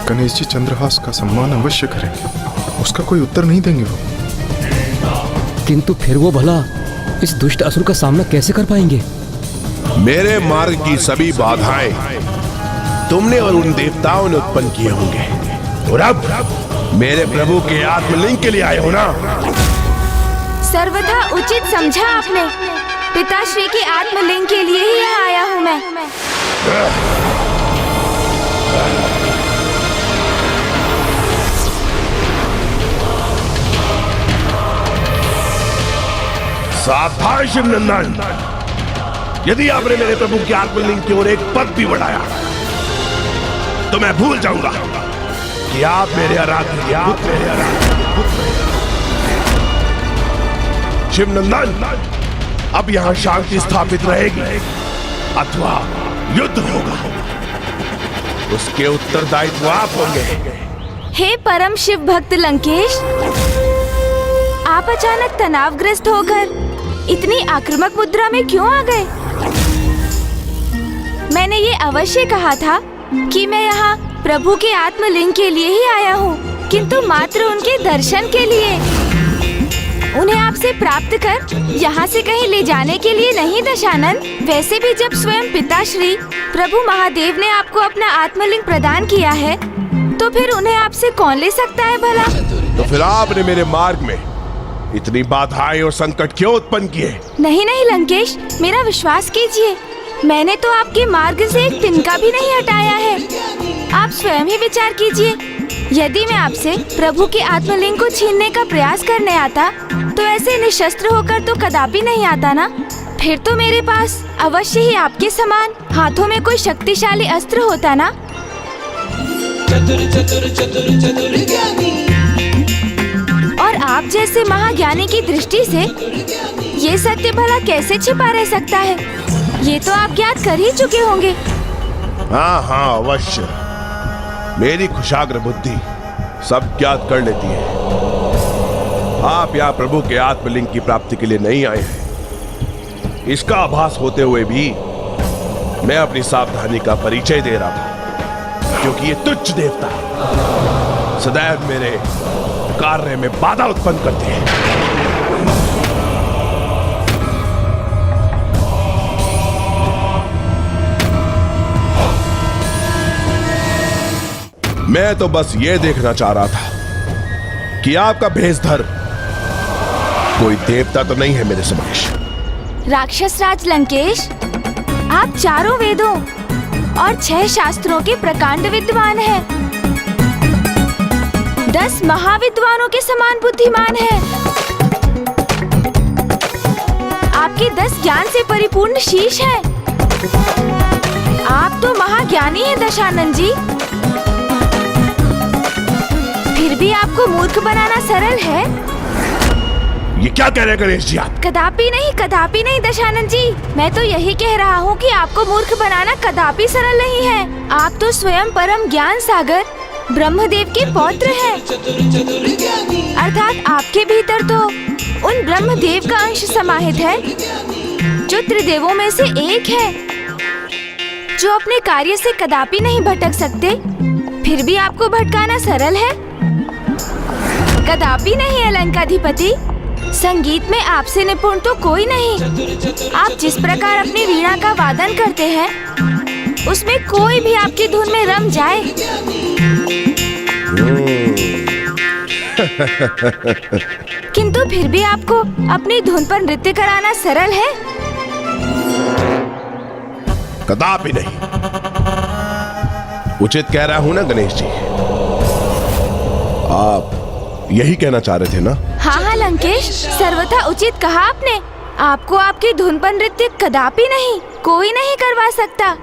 गणेश जी चंद्रहास का सम्मान अवश्य करेंगे, उसका कोई उत्तर नहीं देंगे वो। किंतु फिर वो भला इस दुष्ट असुर का सामना कैसे कर पाएंगे? मेरे मार्ग की सभी बाधाएं तुमने और उन देवताओं ने उत्पन्न किए होंगे, और अब मेरे प्रभु के आत्मलिंग के लिए आए हो ना? सर्वथा उचित समझा आपने। पिताश्री के आत्मलिंग के लिए ही यहाँ आया हूँ मैं। सावधान शिवनंदन, यदि आपने मेरे प्रभु के आत्मलिंग की ओर एक पद भी बढ़ाया तो मैं भूल जाऊंगा कि आप मेरे आराध्य शिवनंदन। अब यहां शांति स्थापित रहेगी अथवा युद्ध होगा, उसके उत्तरदायित्व आप होंगे। हे परम शिव भक्त लंकेश, आप अचानक तनावग्रस्त होकर इतनी आक्रामक मुद्रा में क्यों आ गए? मैंने ये अवश्य कहा था कि मैं यहाँ प्रभु के आत्मलिंग के लिए ही आया हूँ, किंतु मात्र उनके दर्शन के लिए। उन्हें आपसे प्राप्त कर यहाँ से कहीं ले जाने के लिए नहीं दशानन। वैसे भी जब स्वयं पिताश्री प्रभु महादेव ने आपको अपना आत्मलिंग प्रदान किया है, तो फिर उन्हें आपसे कौन ले सकता है भला? तो फिर आपने मेरे मार्ग में इतनी बाधाएं और संकट क्यों उत्पन्न किए? नहीं नहीं लंकेश, मेरा विश्वास कीजिए, मैंने तो आपके मार्ग से एक तिनका भी नहीं हटाया है। आप स्वयं ही विचार कीजिए, यदि मैं आपसे प्रभु के आत्मलिंग को छीनने का प्रयास करने आता तो ऐसे निशस्त्र होकर तो कदापि नहीं आता ना। फिर तो मेरे पास अवश्य ही आपके समान हाथों में कोई शक्तिशाली अस्त्र होता ना। चतुर चतुर चतुर चतुर ज्ञानी, और आप जैसे महाज्ञानी की दृष्टि से ये सत्य भला कैसे छिपा रह सकता है? ये तो आप ज्ञात कर ही चुके होंगे। हाँ हाँ अवश्य, मेरी कुशाग्र बुद्धि सब ज्ञात कर लेती है। आप यहाँ प्रभु के आत्मलिंग की प्राप्ति के लिए नहीं आए हैं। इसका आभास होते हुए भी मैं अपनी सावधानी का परिचय दे रहा था, क्योंकि ये तुच्छ देवता सदैव मेरे कार्य में बाधा उत्पन्न करते हैं। मैं तो बस ये देखना चाह रहा था कि आपका भेषधर कोई देवता तो नहीं है मेरे समक्ष। राक्षस राज लंकेश, आप चारों वेदों और 6 शास्त्रों के प्रकांड विद्वान हैं। 10 महाविद्वानों के समान बुद्धिमान हैं। आपके 10 ज्ञान से परिपूर्ण शीश है। आप तो महाज्ञानी हैं दशानन जी। फिर भी आपको मूर्ख बनाना सरल है। ये क्या कह रहे हैं गणेश जी आप? कदापि नहीं दशानन जी। मैं तो यही कह रहा हूँ कि आपको मूर्ख बनाना कदापि सरल नहीं है। आप तो स्वयं परम ज्ञान सागर ब्रह्मदेव के पौत्र हैं। अर्थात आपके भीतर तो उन ब्रह्मदेव का अंश समाहित है जो त्रिदेवों में से एक है, जो अपने कार्य से कदापि नहीं भटक सकते। फिर भी आपको भटकाना सरल है। कदापि नहीं अलंकाधिपति। संगीत में आपसे निपुण तो कोई नहीं। आप जिस प्रकार अपनी वीणा का वादन करते हैं, उसमें कोई भी आपकी धुन में रम जाए। किंतु फिर भी आपको अपनी धुन पर नृत्य कराना सरल है। कदापि नहीं। उचित कह रहा हूं ना गणेश जी? आप यही कहना चाह रहे थे ना? हाँ लंकेश, सर्वथा उचित कहा आपने। आपको आपकी धुन पर नृत्य कदापि नहीं कोई नहीं करवा सकता,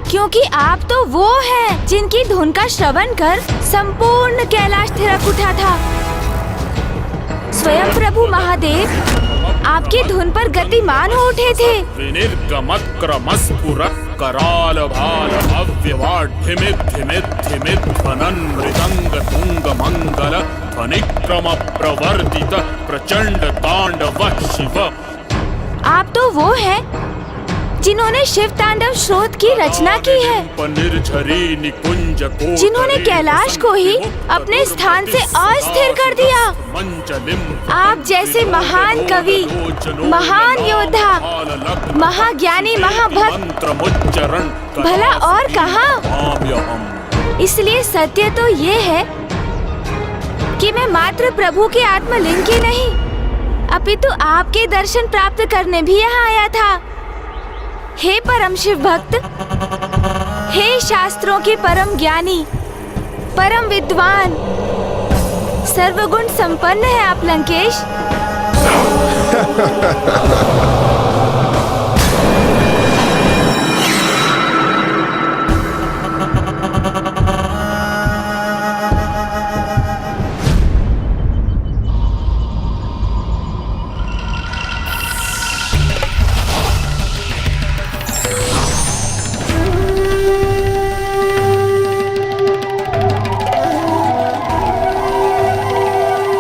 क्योंकि आप तो वो हैं जिनकी धुन का श्रवण कर संपूर्ण कैलाश थिरक उठा था। स्वयं प्रभु महादेव आपकी धुन पर गतिमान हो उठे थे। विनिर्गमत क्रमस्फुरत् कराल भाल भव्यवाढ्यमित धिमित धिमित ध्वनन् मृदंग तुंग मंगल ध्वनिक्रम प्रवर्तित प्रचंड तांडव शिव। आप तो वो हैं जिन्होंने शिव तांडव स्रोत की रचना की है, जिन्होंने कैलाश को ही अपने स्थान से अस्थिर कर दिया। आप जैसे महान कवि, महान योद्धा, महाज्ञानी, महाभक्त भला और कहाँ। इसलिए सत्य तो ये है कि मैं मात्र प्रभु के आत्मलिंग की नहीं, अपितु आपके दर्शन प्राप्त करने भी यहाँ आया था। हे परम शिव भक्त, हे शास्त्रों के परम ज्ञानी, परम विद्वान, सर्वगुण संपन्न है आप लंकेश।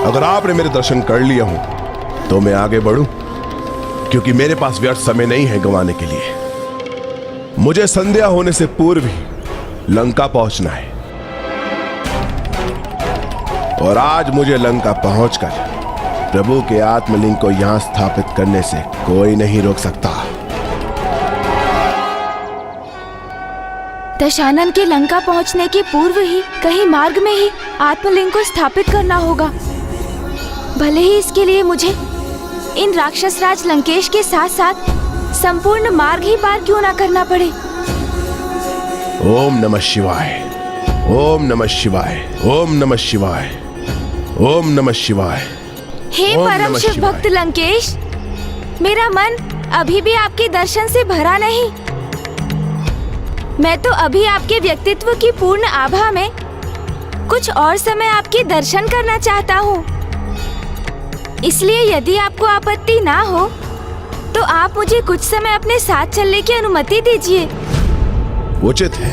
अगर आपने मेरे दर्शन कर लिया हूं तो मैं आगे बढ़ूं, क्योंकि मेरे पास व्यर्थ समय नहीं है गंवाने के लिए। मुझे संध्या होने से पूर्व ही लंका पहुंचना है, और आज मुझे लंका पहुंचकर प्रभु के आत्मलिंग को यहां स्थापित करने से कोई नहीं रोक सकता। दशानन के लंका पहुंचने के पूर्व ही कहीं मार्ग में ही आत्मलिंग को स्थापित करना होगा। भले ही इसके लिए मुझे इन राक्षस राज लंकेश के साथ साथ संपूर्ण मार्ग ही पार क्यों ना करना पड़े। ओम नमः शिवाय, ओम नमः शिवाय, ओम नमः शिवाय, ओम नमः शिवाय। हे परम शिव भक्त लंकेश, मेरा मन अभी भी आपके दर्शन से भरा नहीं। मैं तो अभी आपके व्यक्तित्व की पूर्ण आभा में कुछ और समय आपके दर्शन करना चाहता हूँ। इसलिए यदि आपको आपत्ति ना हो तो आप मुझे कुछ समय अपने साथ चलने की अनुमति दीजिए। उचित है,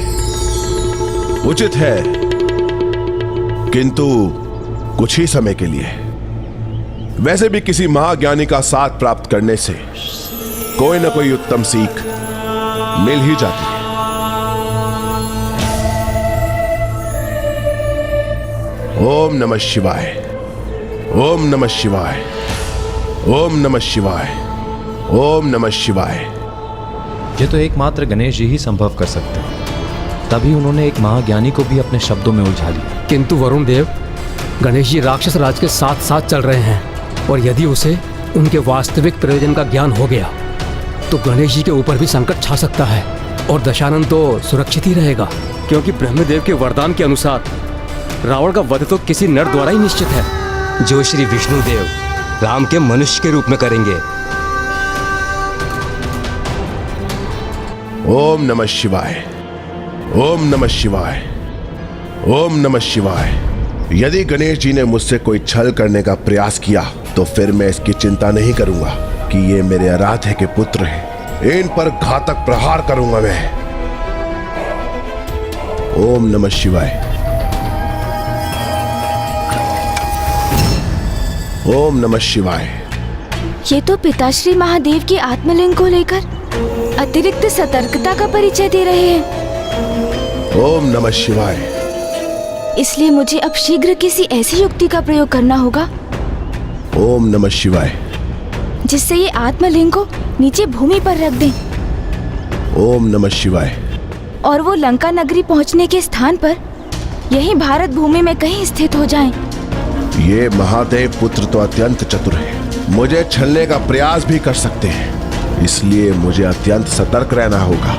उचित है, किंतु कुछ ही समय के लिए। वैसे भी किसी महाज्ञानी का साथ प्राप्त करने से कोई ना कोई उत्तम सीख मिल ही जाती है। ओम नमः शिवाय, ओम नमः शिवाय, ओम नमः शिवाय, ओम नमः शिवाय। ये तो एकमात्र गणेश जी ही संभव कर सकते हैं। तभी उन्होंने एक महाज्ञानी को भी अपने शब्दों में उलझा लिया। किंतु वरुण देव, गणेश जी राक्षस राज के साथ साथ चल रहे हैं और यदि उसे उनके वास्तविक प्रयोजन का ज्ञान हो गया तो गणेश जी के ऊपर भी संकट छा सकता है और दशानन तो सुरक्षित ही रहेगा, क्योंकि ब्रह्मदेव के वरदान के अनुसार रावण का वध तो किसी नर द्वारा ही निश्चित है, जो श्री विष्णुदेव राम के मनुष्य के रूप में करेंगे। ओम नमः शिवाय, ओम नमः शिवाय, ओम नमः शिवाय। यदि गणेश जी ने मुझसे कोई छल करने का प्रयास किया तो फिर मैं इसकी चिंता नहीं करूंगा कि ये मेरे आराध्य के पुत्र हैं। इन पर घातक प्रहार करूंगा मैं। ओम नमः शिवाय, ओम नमः शिवाय। ये तो पिताश्री महादेव की आत्मलिंग को लेकर अतिरिक्त सतर्कता का परिचय दे रहे हैं। ओम नमः शिवाय। इसलिए मुझे अब शीघ्र किसी ऐसी युक्ति का प्रयोग करना होगा ओम नमः शिवाय, जिससे ये आत्मलिंग को नीचे भूमि पर रख दें ओम नमः शिवाय। और वो लंका नगरी पहुंचने के स्थान पर यहीं भारत भूमि में कहीं स्थित हो जाएं। ये महादेव पुत्र तो अत्यंत चतुर है, मुझे छलने का प्रयास भी कर सकते हैं, इसलिए मुझे अत्यंत सतर्क रहना होगा।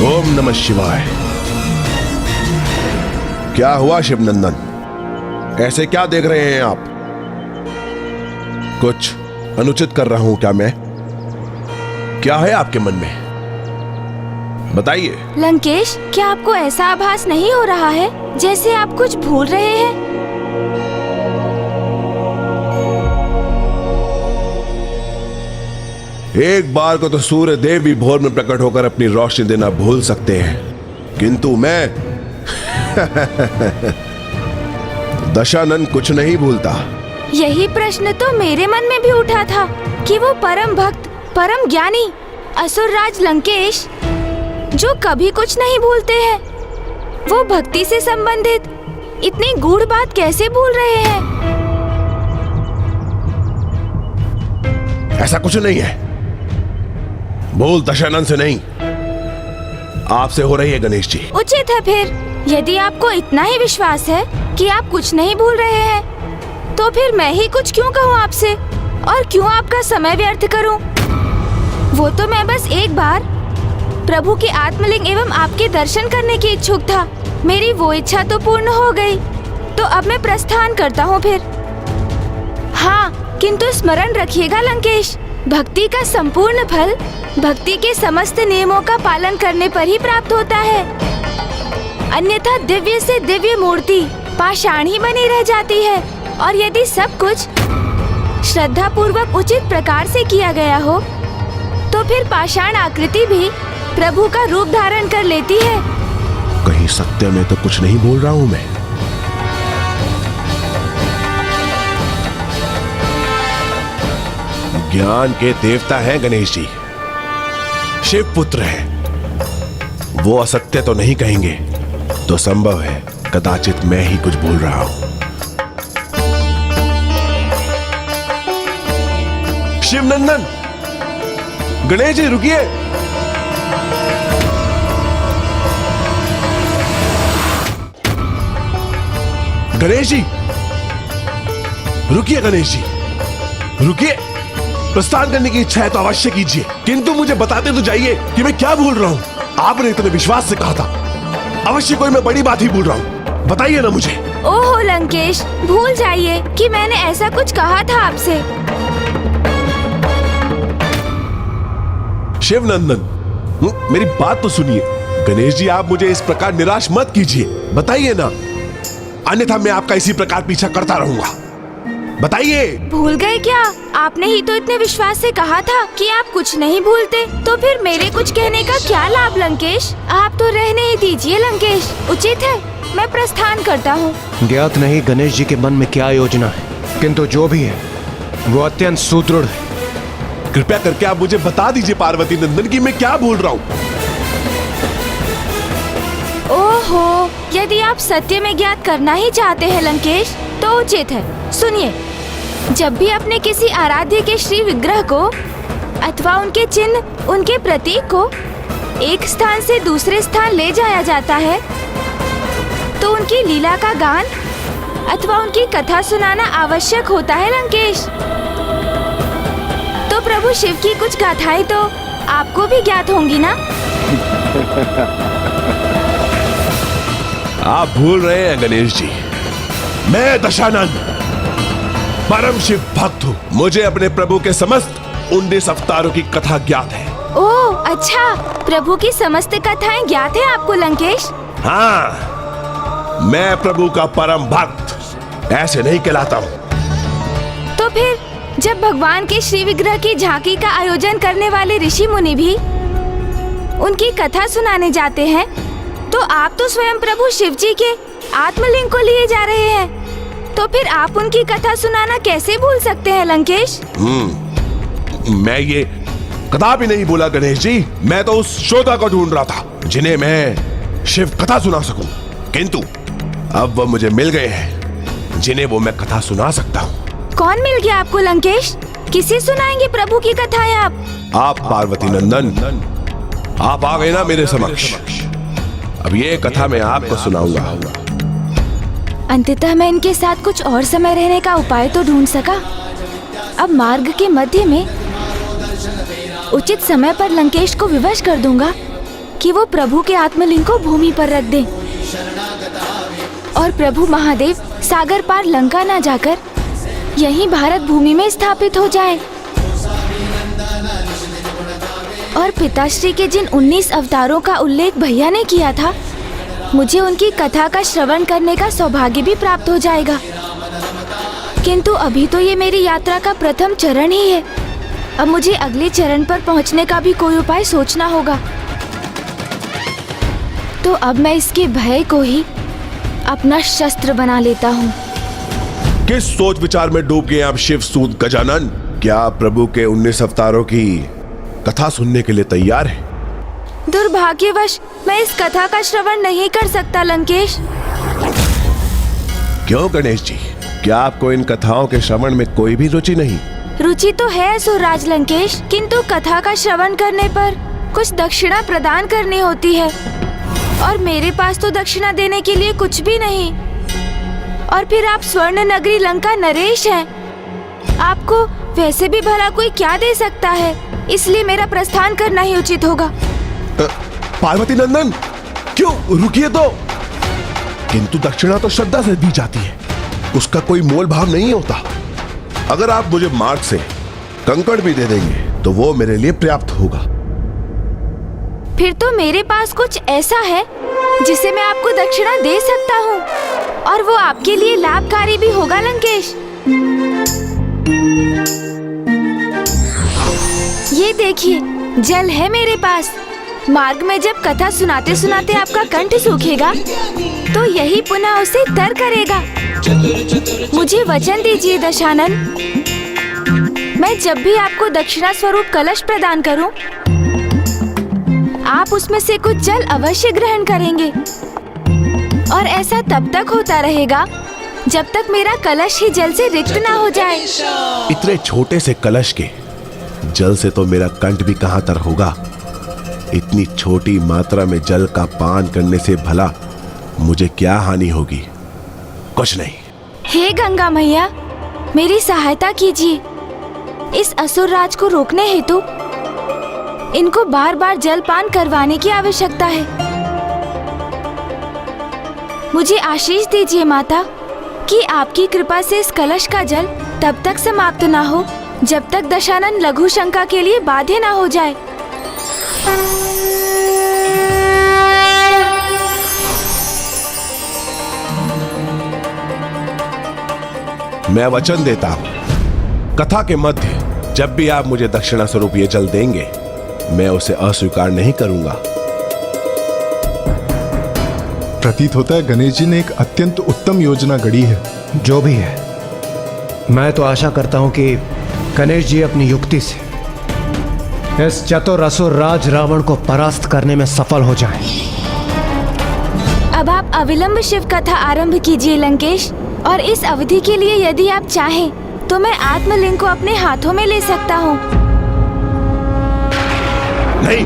ओम नमः शिवाय। क्या हुआ शिवनंदन, ऐसे क्या देख रहे हैं आप? कुछ अनुचित कर रहा हूं क्या मैं? क्या है आपके मन में, बताइए। लंकेश, क्या आपको ऐसा आभास नहीं हो रहा है जैसे आप कुछ भूल रहे हैं? एक बार को तो सूर्य देव भी भोर में प्रकट होकर अपनी रोशनी देना भूल सकते हैं, किंतु मैं दशानन कुछ नहीं भूलता। यही प्रश्न तो मेरे मन में भी उठा था कि वो परम भक्त, परम ज्ञानी असुरराज लंकेश, जो कभी कुछ नहीं भूलते हैं, वो भक्ति से संबंधित इतनी गूढ़ बात कैसे भूल रहे हैं? ऐसा कुछ नहीं है, भूल दशानन से नहीं, आपसे हो रही है गणेश जी। उचित है फिर, यदि आपको इतना ही विश्वास है कि आप कुछ नहीं भूल रहे हैं, तो फिर मैं ही कुछ क्यों कहूँ आपसे और क्यों आपका समय व्यर्थ करूं? वो तो मैं बस एक बार प्रभु के आत्मलिंग एवं आपके दर्शन करने की इच्छुक था। मेरी वो इच्छा तो पूर्ण हो गई, तो अब मैं प्रस्थान करता हूँ फिर। हाँ, किंतु स्मरण रखिएगा लंकेश, भक्ति का संपूर्ण फल भक्ति के समस्त नियमों का पालन करने पर ही प्राप्त होता है, अन्यथा दिव्य से दिव्य मूर्ति पाषाण ही बनी रह जाती है। और यदि सब कुछ श्रद्धा पूर्वक उचित प्रकार से किया गया हो, तो फिर पाषाण आकृति भी प्रभु का रूप धारण कर लेती है। कहीं सत्य में तो कुछ नहीं बोल रहा हूं मैं। ज्ञान के देवता हैं गणेश जी, शिव पुत्र हैं, वो असत्य तो नहीं कहेंगे, तो संभव है कदाचित मैं ही कुछ बोल रहा हूं। शिवनंदन, गणेश जी रुकिए। गणेश जी रुकिए, गणेश जी रुकिए। प्रस्थान करने की इच्छा है तो अवश्य कीजिए, किंतु मुझे बताते तो जाइए कि मैं क्या भूल रहा हूं। आपने इतने विश्वास से कहा था, अवश्य कोई मैं बड़ी बात ही भूल रहा हूं, बताइए ना मुझे। ओहो लंकेश, भूल जाइए कि मैंने ऐसा कुछ कहा था आपसे। शिवनंदन, मेरी बात तो सुनिए। गणेश जी, आप मुझे इस प्रकार निराश मत कीजिए, बताइए ना, अन्यथा मैं आपका इसी प्रकार पीछा करता रहूंगा। बताइए। भूल गए क्या? आपने ही तो इतने विश्वास से कहा था कि आप कुछ नहीं भूलते, तो फिर मेरे कुछ कहने का क्या लाभ लंकेश? आप तो रहने ही दीजिए लंकेश, उचित है मैं प्रस्थान करता हूँ। ज्ञात नहीं गणेश जी के मन में क्या योजना है, किंतु जो भी है वो अत्यंत सुदृढ़ है। कृपया करके आप मुझे बता दीजिए पार्वती नंदन कि मैं क्या भूल रहा हूँ। ओहो, यदि आप सत्य में ज्ञात करना ही चाहते हैं लंकेश, तो उचित है। सुनिए, जब भी अपने किसी आराध्य के श्री विग्रह को अथवा उनके चिन्ह, उनके प्रतीक को एक स्थान से दूसरे स्थान ले जाया जाता है, तो उनकी लीला का गान अथवा उनकी कथा सुनाना आवश्यक होता है लंकेश। तो प्रभु शिव की कुछ गाथाएं तो आपको भी ज्ञात होंगी ना? आप भूल रहे हैं गणेश जी, मैं दशानन परम शिव भक्त हूँ। मुझे अपने प्रभु के समस्त 19 अवतारों की कथा ज्ञात है। ओह अच्छा, प्रभु की समस्त कथाएं ज्ञात है आपको लंकेश? हाँ, मैं प्रभु का परम भक्त ऐसे नहीं कहलाता हूँ। तो फिर जब भगवान के श्री विग्रह की झांकी का आयोजन करने वाले ऋषि मुनि भी उनकी कथा सुनाने जाते हैं, तो आप तो स्वयं प्रभु शिव जी के आत्मलिंग को लिए जा रहे हैं, तो फिर आप उनकी कथा सुनाना कैसे भूल सकते हैं लंकेश? मैं ये कदापि नहीं बोला गणेश जी। मैं तो उस श्रोता को ढूंढ रहा था जिन्हें मैं शिव कथा सुना सकूं, किंतु अब वो मुझे मिल गए हैं जिन्हें वो मैं कथा सुना सकता हूँ। कौन मिल गया आपको लंकेश? किसे सुनाएंगे प्रभु की कथाएं आप पार्वती नंदन, आप आ गए ना मेरे समक्ष। अब ये कथा मैं आपको सुनाऊंगा। अंततः मैं इनके साथ कुछ और समय रहने का उपाय तो ढूंढ सका। अब मार्ग के मध्य में उचित समय पर लंकेश को विवश कर दूंगा कि वो प्रभु के आत्मलिंग को भूमि पर रख दे और प्रभु महादेव सागर पार लंका ना जाकर यहीं भारत भूमि में स्थापित हो जाए। और पिताश्री के जिन 19 अवतारों का उल्लेख भैया ने किया था, मुझे उनकी कथा का श्रवण करने का सौभाग्य भी प्राप्त हो जाएगा। किंतु अभी तो ये मेरी यात्रा का प्रथम चरण ही है। अब मुझे अगले चरण पर पहुंचने का भी कोई उपाय सोचना होगा। तो अब मैं इसके भय को ही अपना शस्त्र बना लेता हूँ। किस सोच विचार में डूब गए आप शिव सूत गजानन? क्या आप प्रभु के 19 अवतारों की कथा सुनने के लिए तैयार हैं? दुर्भाग्यवश मैं इस कथा का श्रवण नहीं कर सकता लंकेश। क्यों गणेश जी, क्या आपको इन कथाओं के श्रवण में कोई भी रुचि नहीं? रुचि तो है असुरराज लंकेश, किंतु कथा का श्रवण करने पर कुछ दक्षिणा प्रदान करनी होती है और मेरे पास तो दक्षिणा देने के लिए कुछ भी नहीं। और फिर आप स्वर्ण नगरी लंका नरेश हैं, आपको वैसे भी भला कोई क्या दे सकता है, इसलिए मेरा प्रस्थान करना ही उचित होगा। पार्वती नंदन, क्यों रुकिए तो। किंतु दक्षिणा तो श्रद्धा से दी जाती है, उसका कोई मोल भाव नहीं होता। अगर आप मुझे मार्ग से कंकड़ भी दे देंगे तो वो मेरे लिए पर्याप्त होगा। फिर तो मेरे पास कुछ ऐसा है जिसे मैं आपको दक्षिणा दे सकता हूँ और वो आपके लिए लाभकारी भी होगा लंकेश। ये देखिए, जल है मेरे पास। मार्ग में जब कथा सुनाते सुनाते आपका कंठ सूखेगा तो यही पुनः उसे तर करेगा। मुझे वचन दीजिए दशानन, मैं जब भी आपको दक्षिणा स्वरूप कलश प्रदान करूं, आप उसमें से कुछ जल अवश्य ग्रहण करेंगे। और ऐसा तब तक होता रहेगा जब तक मेरा कलश ही जल से रिक्त ना हो जाए। इतने छोटे से कलश के जल से तो मेरा कंठ भी कहां तर होगा। इतनी छोटी मात्रा में जल का पान करने से भला मुझे क्या हानि होगी? कुछ नहीं। हे गंगा मैया, मेरी सहायता कीजिए। इस असुरराज को रोकने हेतु इनको बार बार जल पान करवाने की आवश्यकता है। मुझे आशीष दीजिए माता कि आपकी कृपा से इस कलश का जल तब तक समाप्त ना हो जब तक दशानन लघु शंका के लिए बाध्य ना हो जाए। मैं वचन देता हूं, कथा के मध्य जब भी आप मुझे दक्षिणा स्वरूप ये जल देंगे, मैं उसे अस्वीकार नहीं करूंगा। प्रतीत होता है गणेश जी ने एक अत्यंत उत्तम योजना गढ़ी है। जो भी है, मैं तो आशा करता हूं कि गणेश जी अपनी युक्ति से इस चतुर असुर राज रावण को परास्त करने में सफल हो जाएं। अब आप अविलंब शिव कथा आरंभ कीजिए लंकेश, और इस अवधि के लिए यदि आप चाहें तो मैं आत्मलिंग को अपने हाथों में ले सकता हूँ। नहीं,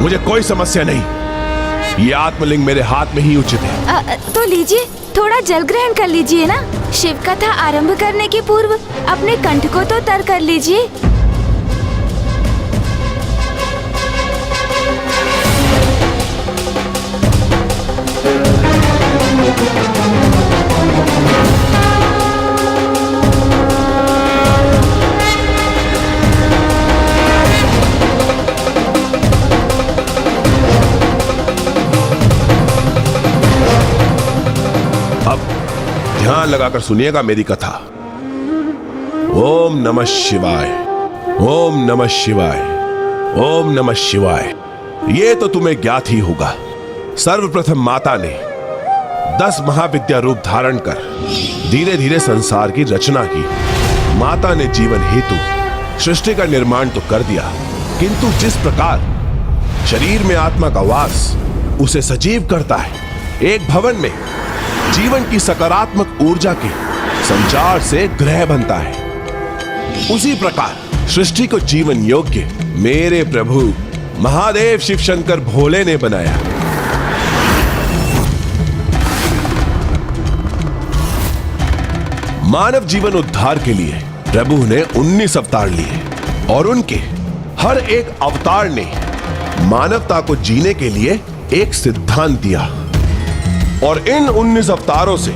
मुझे कोई समस्या नहीं। ये आत्मलिंग मेरे हाथ में ही उचित है। तो लीजिए, थोड़ा जल ग्रहण कर लीजिए ना। शिव कथा आरंभ करने के पूर्व अपने कंठ को तो तर कर लीजिए। ध्यान लगाकर सुनिएगा मेरी कथा। ओम नमः शिवाय, ओम नमः शिवाय, ओम नमः शिवाय। ये तो तुम्हें ज्ञात ही होगा, सर्वप्रथम माता ने 10 महाविद्या रूप धारण कर धीरे धीरे संसार की रचना की। माता ने जीवन हेतु सृष्टि का निर्माण तो कर दिया, किंतु जिस प्रकार शरीर में आत्मा का वास उसे सजीव करता है, एक भवन में जीवन की सकारात्मक ऊर्जा के संचार से ग्रह बनता है, उसी प्रकार सृष्टि को जीवन योग्य मेरे प्रभु महादेव शिव शंकर भोले ने बनाया। मानव जीवन उद्धार के लिए प्रभु ने 19 अवतार लिए और उनके हर एक अवतार ने मानवता को जीने के लिए एक सिद्धांत दिया, और इन 19 अवतारों से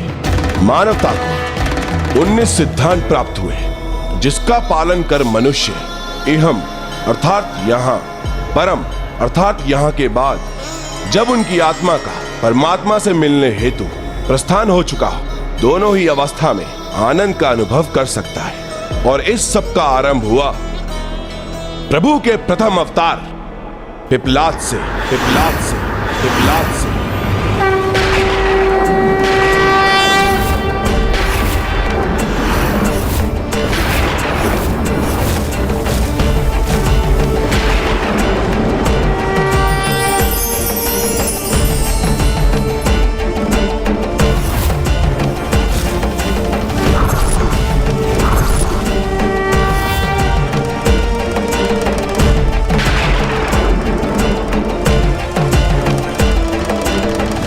मानवता को 19 सिद्धांत प्राप्त हुए, जिसका पालन कर मनुष्य इहम अर्थात यहाँ, परम अर्थात यहाँ के बाद जब उनकी आत्मा का परमात्मा से मिलने हेतु प्रस्थान हो चुका, दोनों ही अवस्था में आनंद का अनुभव कर सकता है। और इस सब का आरंभ हुआ प्रभु के प्रथम अवतार पिपलाद से, पिपलाद से, पिपलाद से।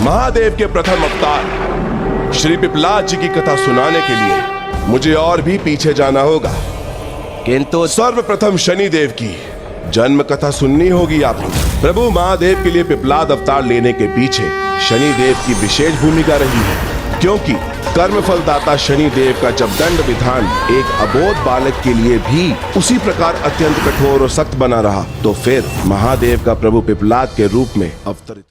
महादेव के प्रथम अवतार श्री पिपलाद जी की कथा सुनाने के लिए मुझे और भी पीछे जाना होगा, किंतु सर्वप्रथम शनिदेव की जन्म कथा सुननी होगी आपको। प्रभु महादेव के लिए पिपलाद अवतार लेने के पीछे शनिदेव की विशेष भूमिका रही है, क्योंकि कर्मफलदाता शनिदेव का जब दंड विधान एक अबोध बालक के लिए भी उसी प्रकार अत्यंत कठोर और सख्त बना रहा, तो फिर महादेव का प्रभु पिपलाद के रूप में अवतरित